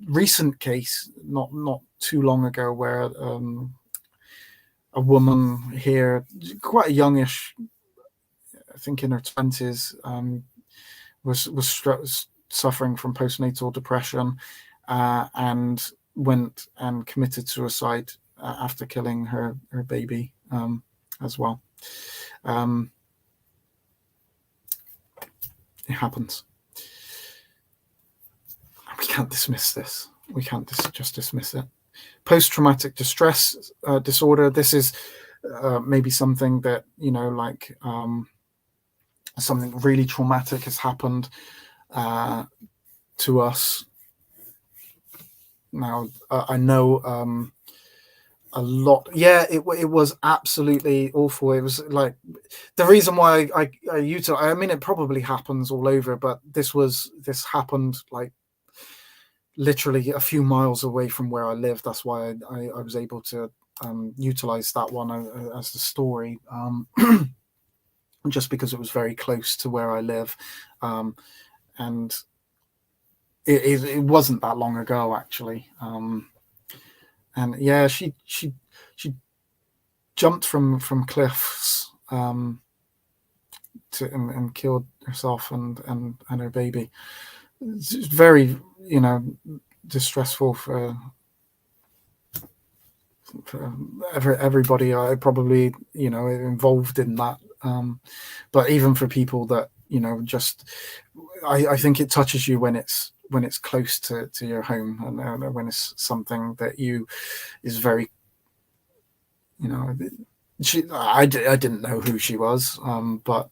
recent case not too long ago, where a woman here, quite a youngish, I think in her 20s, was suffering from postnatal depression, and went and committed suicide after killing her baby as well. It happens. We can't dismiss this. We can't just dismiss it. Post-traumatic distress disorder. This is maybe something that, like, something really traumatic has happened to us. Now, I know a lot. Yeah, it was absolutely awful. It was like, the reason why I utilize, I mean, it probably happens all over, but this happened like literally a few miles away from where I live. That's why I was able to utilize that one as the story, just because it was very close to where I live. And it wasn't that long ago, actually. And yeah, she jumped from cliffs, and killed herself and her baby. It's very, distressful for everybody, probably, involved in that. But even for people that, just, I think it touches you when it's close to your home, and when it's something that is very, I didn't know who she was, but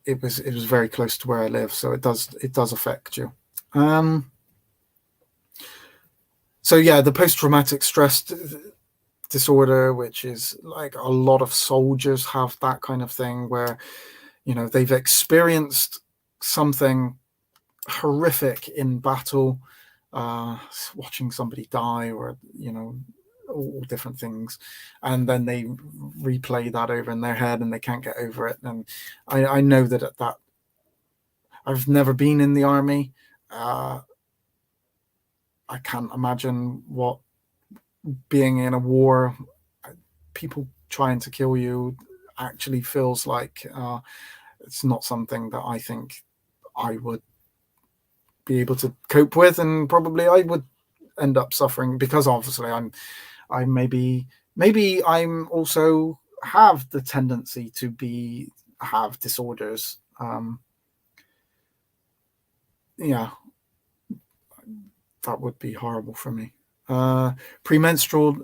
it was very close to where I live, so it does affect you. So yeah, the post-traumatic stress disorder, which is like a lot of soldiers have that kind of thing, where they've experienced something horrific in battle, watching somebody die, or all different things, and then they replay that over in their head and they can't get over it. And I know that I've never been in the army. I can't imagine what being in a war, people trying to kill you, actually feels like. It's not something that I think I would be able to cope with, and probably I would end up suffering, because obviously I maybe I'm also have the tendency to have disorders. Yeah, that would be horrible for me. Premenstrual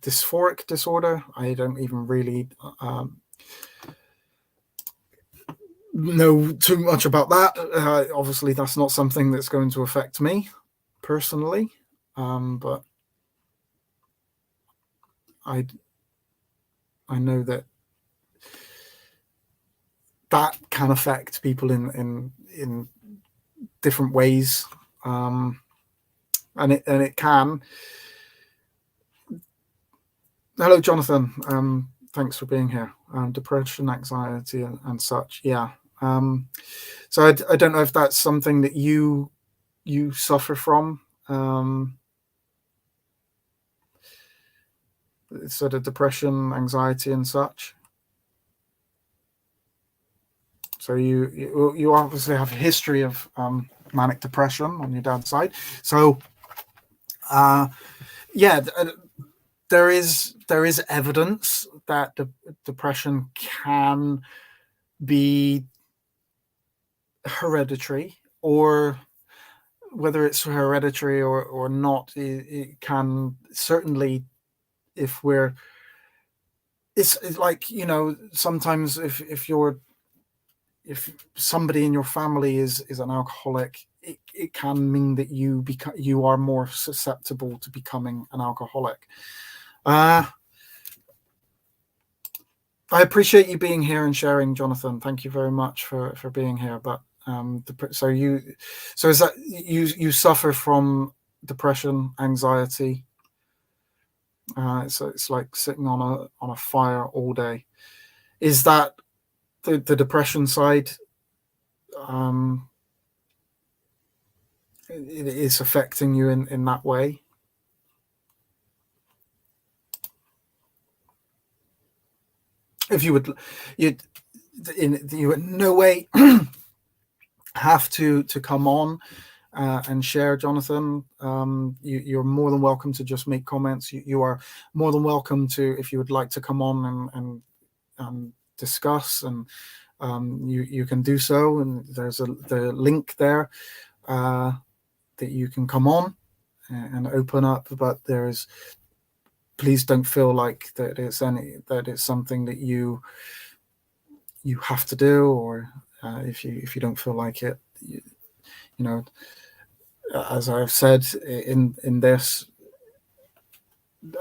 dysphoric disorder. I don't even really know too much about that. Obviously, that's not something that's going to affect me personally, but I know that can affect people in different ways, and it can. Hello, Jonathan. Thanks for being here. Depression, anxiety, and such. Yeah. So I don't know if that's something that you suffer from. Sort of depression, anxiety, and such. So you obviously have a history of manic depression on your dad's side. So yeah, there is evidence that depression can be hereditary, or whether it's hereditary or not, it can certainly, if we're, it's like, sometimes if somebody in your family is an alcoholic, it can mean that you are more susceptible to becoming an alcoholic. I appreciate you being here and sharing, Jonathan. Thank you very much for being here. But so is that you suffer from depression, anxiety? So it's like sitting on a fire all day. Is that the depression side? It is affecting you in that way? If you would, you in no way have to come on and share, Jonathan. You're more than welcome to just make comments. You are more than welcome to, if you would like to come on and discuss, and you can do so. And there's the link there that you can come on and open up. But please don't feel like that it's something that you have to do, or if you don't feel like it, as I've said in this,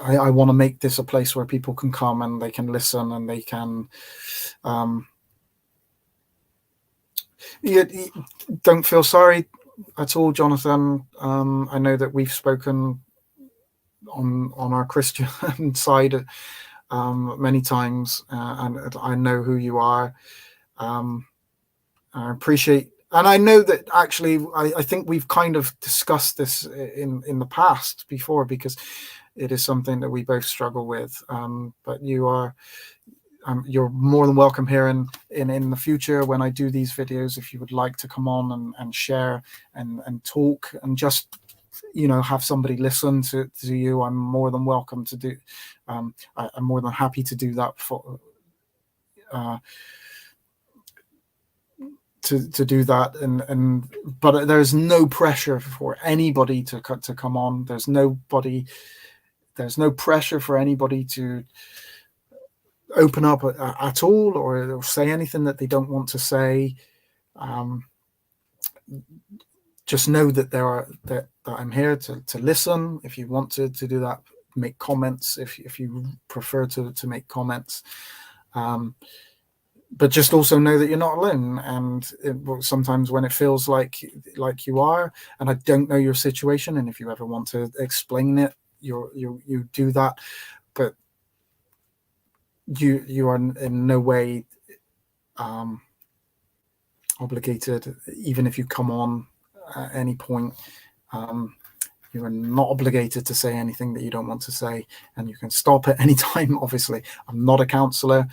I want to make this a place where people can come and they can listen, and they can you don't feel sorry at all, Jonathan. I know that we've spoken on our Christian side many times, and I know who you are. I appreciate And I know that actually, I think we've kind of discussed this in the past before, because it is something that we both struggle with. But you're more than welcome here in the future when I do these videos. If you would like to come on and share and talk and just, have somebody listen to you, I'm more than welcome to do. I'm more than happy to do that to do that, but there's no pressure for anybody to come on. There's no pressure for anybody to open up at all, or say anything that they don't want to say. Just know that that I'm here to listen. If you want to do that, make comments if you prefer to make comments. But just also know that you're not alone. And sometimes when it feels like you are, and I don't know your situation, and if you ever want to explain it, you do that. But you are in no way obligated, even if you come on at any point. You are not obligated to say anything that you don't want to say, and you can stop at any time. Obviously, I'm not a counselor.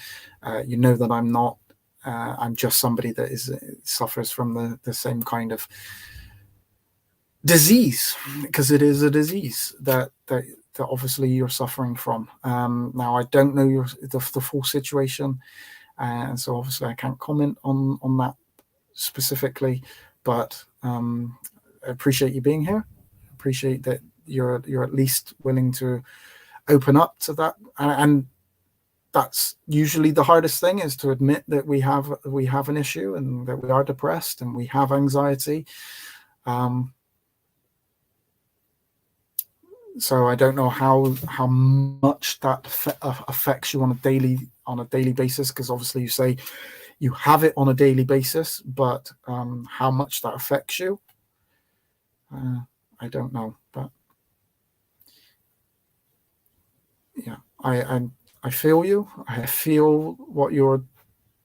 You know that I'm not. I'm just somebody that suffers from the same kind of disease, because it is a disease that obviously you're suffering from. Now, I don't know the full situation, and so obviously I can't comment on that specifically. But I appreciate you being here. Appreciate that you're at least willing to open up to that, and that's usually the hardest thing, is to admit that we have an issue, and that we are depressed and we have anxiety. So I don't know how much that affects you on a daily basis, because obviously you say you have it on a daily basis, but how much that affects you, I don't know. But yeah, I feel you. I feel what you're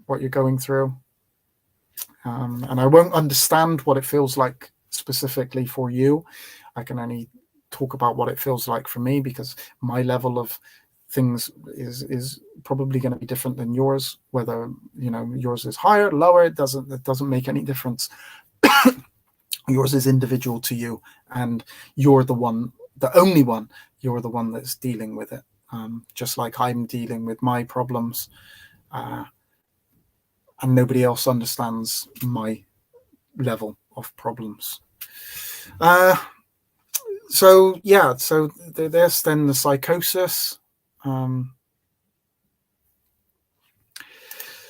going through, and I won't understand what it feels like specifically for you. I can only talk about what it feels like for me, because my level of things is probably going to be different than yours. Whether yours is higher, lower, it doesn't make any difference. Yours is individual to you, and you're the only one. You're the one that's dealing with it, just like I'm dealing with my problems, and nobody else understands my level of problems. So yeah, so there's then the psychosis.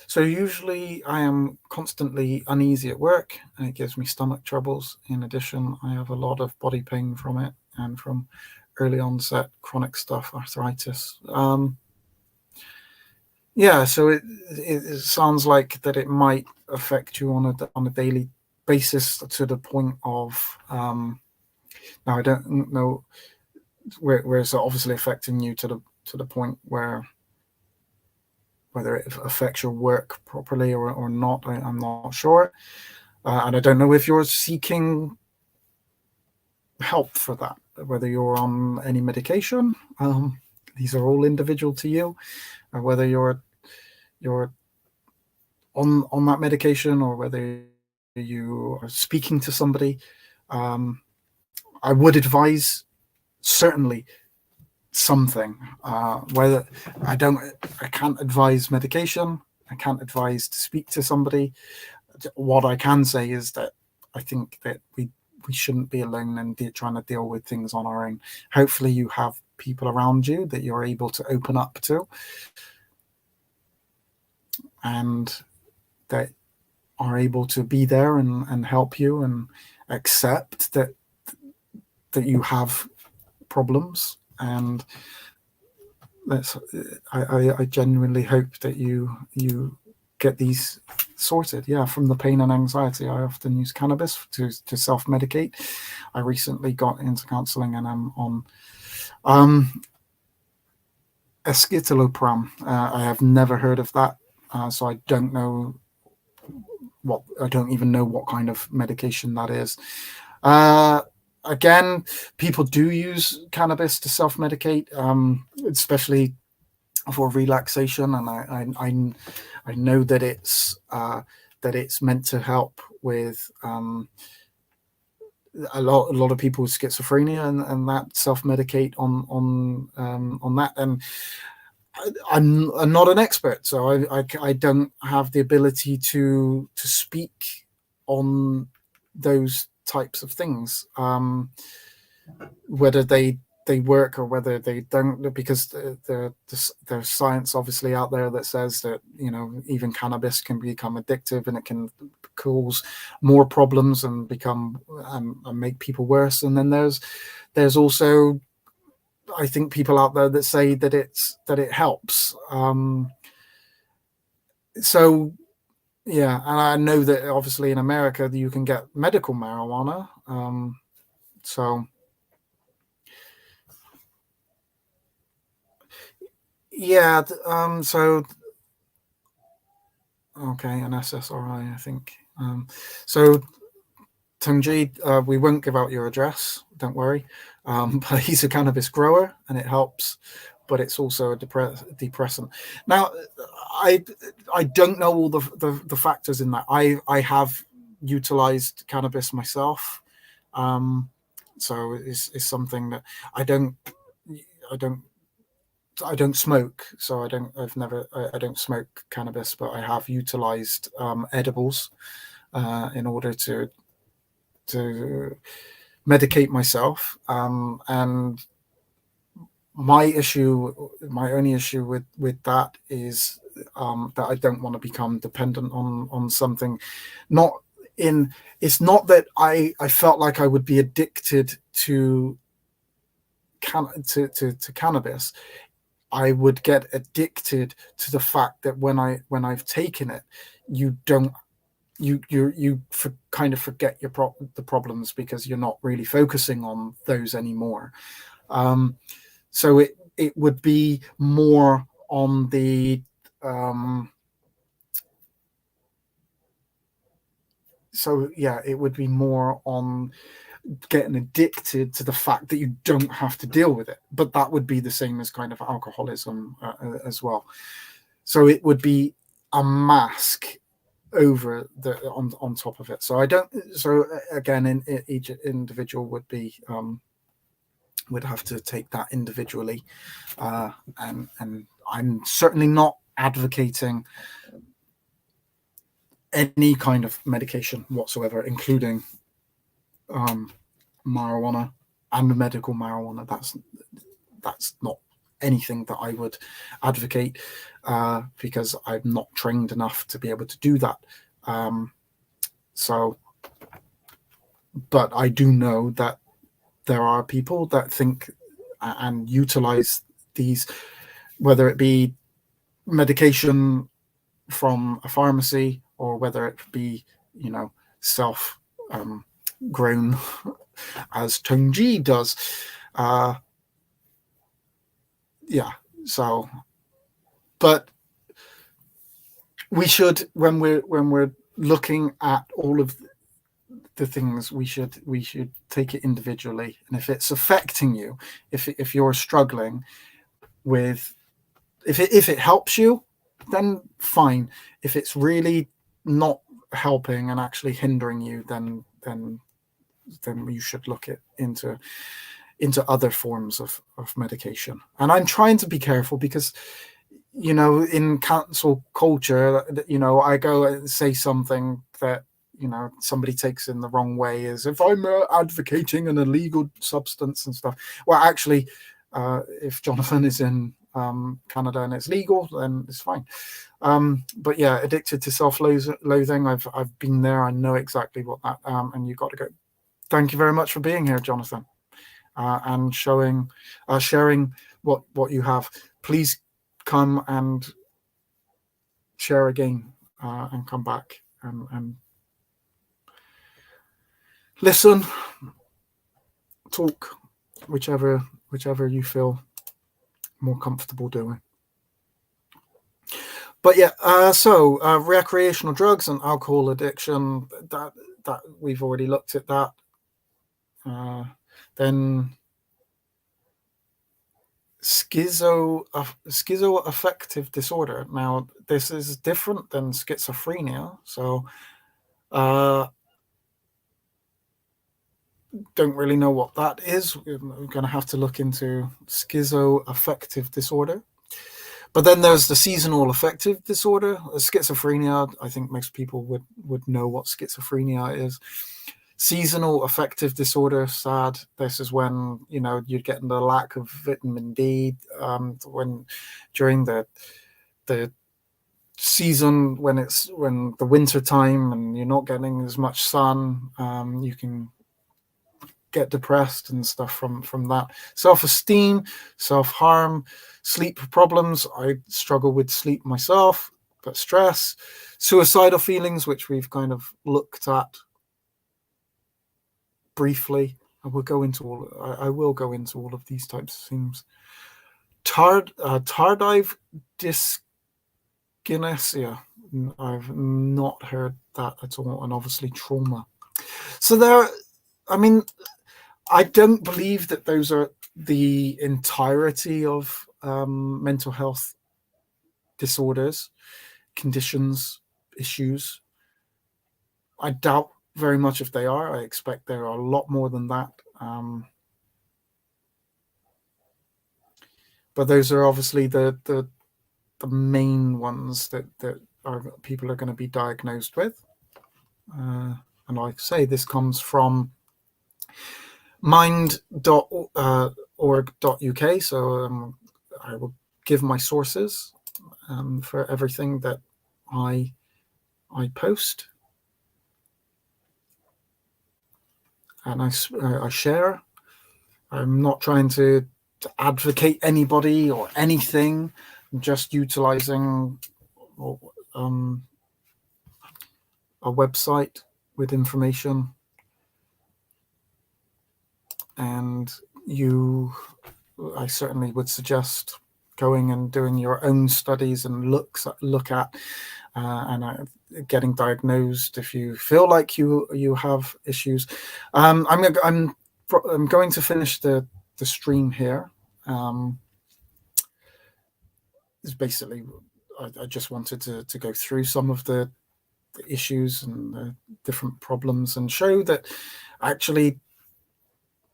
So usually I am constantly uneasy at work, and it gives me stomach troubles. In addition, I have a lot of body pain from it, and from early onset chronic stuff, arthritis. Yeah, so it sounds like that it might affect you on a daily basis, to the point of now I don't know where it's obviously affecting you to the point where whether it affects your work properly or not, I'm not sure. And I don't know if you're seeking help for that, whether you're on any medication. These are all individual to you, or whether you're on that medication, or whether you are speaking to somebody. I would advise certainly something. Whether I can't advise medication. I can't advise to speak to somebody. What I can say is that I think that we shouldn't be alone and trying to deal with things on our own. Hopefully you have people around you that you're able to open up to, and that are able to be there and help you, and accept that you have problems. And I genuinely hope that you get these sorted. Yeah, from the pain and anxiety, I often use cannabis to self-medicate. I recently got into counseling, and I'm on escitalopram. I have never heard of that, so I don't know I don't even know what kind of medication that is. Again, people do use cannabis to self-medicate, especially for relaxation, and I know that it's meant to help with a lot of people with schizophrenia, and that self-medicate on that. And I'm not an expert, so I don't have the ability to speak on those types of things, whether they work or whether they don't, because there's science obviously out there that says that, even cannabis can become addictive, and it can cause more problems and become and make people worse. And then there's also, I think, people out there that say that it helps. So yeah, and I know that obviously in America you can get medical marijuana. So yeah, so okay, an SSRI, I think. So Tungji, we won't give out your address, don't worry. But he's a cannabis grower, and it helps, but it's also a depressant. Now, I don't know all the factors in that. I have utilized cannabis myself, so it's something that I don't smoke, so I don't smoke cannabis, but I have utilized edibles in order to medicate myself, and my only issue with that is that I don't want to become dependent on something. It's not that I felt like I would be addicted to cannabis. I would get addicted to the fact that when I've taken it, you don't kind of forget the problems, because you're not really focusing on those anymore. So it would be more on the it would be more on getting addicted to the fact that you don't have to deal with it. But that would be the same as kind of alcoholism as well. So it would be a mask over on top of it. So again, each individual would have to take that individually, and I'm certainly not advocating any kind of medication whatsoever, including marijuana and medical marijuana. That's not anything that I would advocate, because I'm not trained enough to be able to do that. But I do know that there are people that think and utilize these, whether it be medication from a pharmacy or whether it be, self grown, as Tungji does. So, but we should, when we're looking at all of the things, we should take it individually. And if it's affecting you, if you're struggling with, if it helps you, then fine. If it's really not helping and actually hindering you, then you should look into other forms of medication. And I'm trying to be careful, because in cancel culture, I go and say something that somebody takes in the wrong way, as if I'm advocating an illegal substance and stuff. Well, actually, if Jonathan is in Canada and it's legal, then it's fine. But yeah, addicted to self-loathing, I've been there. I know exactly what that, and you've got to go. Thank you very much for being here, Jonathan, and sharing what you have. Please come and share again, and come back and listen, talk, whichever you feel more comfortable doing. But yeah, so recreational drugs and alcohol addiction, that we've already looked at that. Then schizoaffective disorder. Now, this is different than schizophrenia, so don't really know what that is. We're going to have to look into schizoaffective disorder. But then there's the seasonal affective disorder. Schizophrenia, I think most people would know what schizophrenia is. Seasonal affective disorder, sad. This is when you're getting the lack of vitamin D when during the season, when the winter time and you're not getting as much sun. You can get depressed and stuff from that. Self-esteem, self-harm, sleep problems. I struggle with sleep myself, but stress, suicidal feelings, which we've kind of looked at briefly. I will go into all of these types of themes. Tardive dyskinesia. I've not heard that at all, and obviously trauma. So I don't believe that those are the entirety of mental health disorders, conditions, issues. I doubt very much if they are. I expect there are a lot more than that. But those are obviously the main ones that people are going to be diagnosed with. And like I say, this comes from mind.org.uk. So I will give my sources for everything that I post, and I share. I'm not trying to advocate anybody or anything. I'm just utilizing a website with information, and I certainly would suggest going and doing your own studies and look at and getting diagnosed if you feel like you have issues. I'm going to finish the stream here. It's basically I just wanted to go through some of the issues and the different problems and show that actually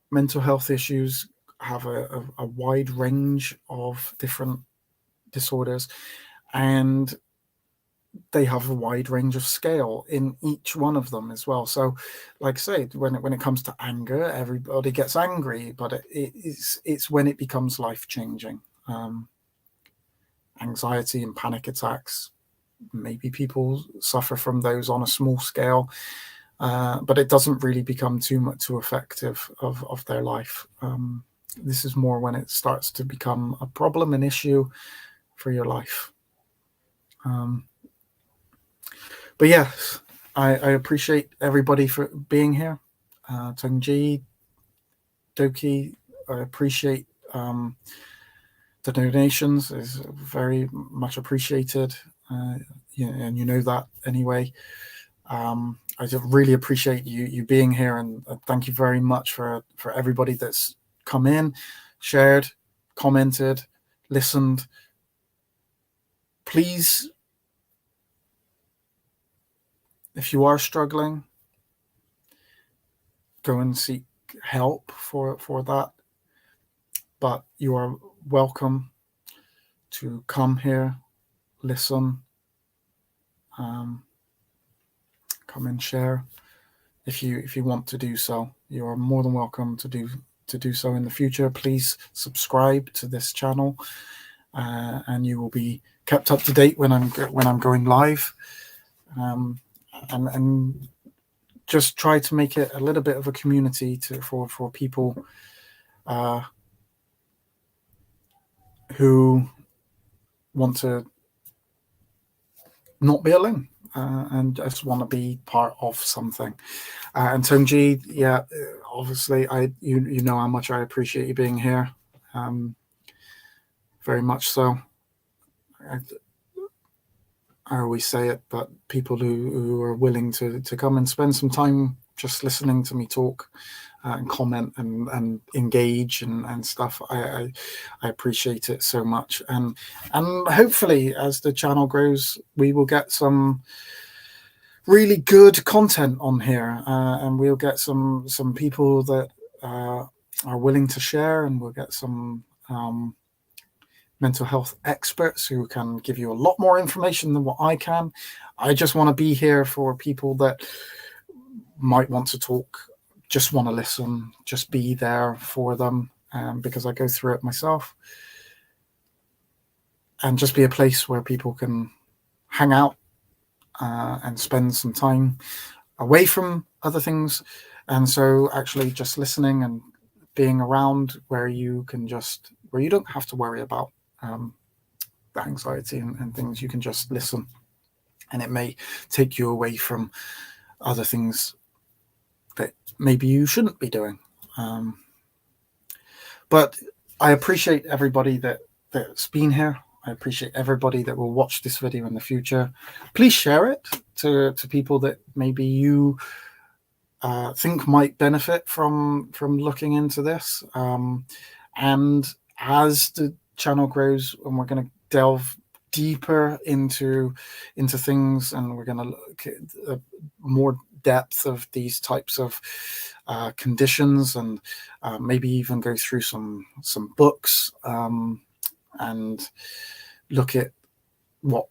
mental health issues have a wide range of different disorders, and they have a wide range of scale in each one of them as well. So, like I say, when it comes to anger, everybody gets angry, but it's when it becomes life changing. Anxiety and panic attacks, maybe people suffer from those on a small scale, but it doesn't really become too effective of their life. This is more when it starts to become a problem, an issue for your life. But yes, I appreciate everybody for being here. Tungji, Doki, I appreciate the donations, is very much appreciated. And you know that anyway. I just really appreciate you being here, and thank you very much for everybody that's come in, shared, commented, listened. Please, if you are struggling, go and seek help for that. But you are welcome to come here, listen, come and share. If you want to do so, you are more than welcome to do so in the future. Please subscribe to this channel, and you will be kept up to date when I'm going live. And just try to make it a little bit of a community for people who want to not be alone and just want to be part of something. And Tungji, yeah, obviously, you know how much I appreciate you being here, very much so. I always say it, but people who are willing to come and spend some time just listening to me talk and comment and engage and stuff, I appreciate it so much. And hopefully, as the channel grows, we will get some really good content on here, and we'll get some people that are willing to share, and we'll get some mental health experts who can give you a lot more information than what I can. I just want to be here for people that might want to talk, just want to listen, just be there for them, because I go through it myself, and just be a place where people can hang out and spend some time away from other things. And so actually just listening and being around where you don't have to worry about the anxiety and things. You can just listen, and it may take you away from other things that maybe you shouldn't be doing. But I appreciate everybody that's been here. I appreciate everybody that will watch this video in the future. Please share it to people that maybe you think might benefit from looking into this. And as the channel grows, and we're going to delve deeper into things, and we're going to look at more depth of these types of conditions, and maybe even go through some books and look at what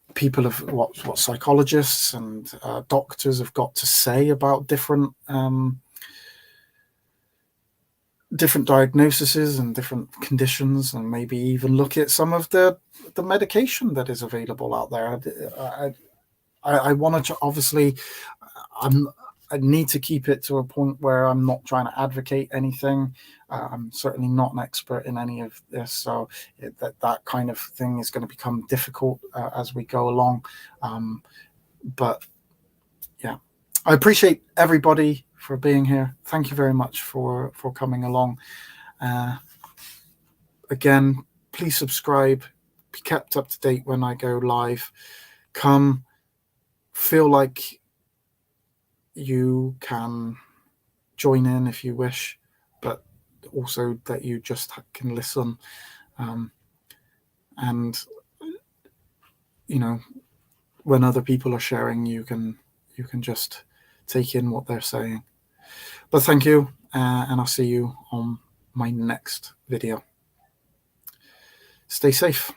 psychologists and doctors have got to say about different diagnoses and different conditions, and maybe even look at some of the medication that is available out there. I wanted to, obviously, I need to keep it to a point where I'm not trying to advocate anything. I'm certainly not an expert in any of this, so that kind of thing is going to become difficult as we go along. But yeah, I appreciate everybody for being here. Thank you very much for coming along. Again, please subscribe, be kept up to date when I go live. Come, feel like you can join in if you wish, but also that you just can listen. And when other people are sharing, you can just take in what they're saying. But thank you, and I'll see you on my next video. Stay safe.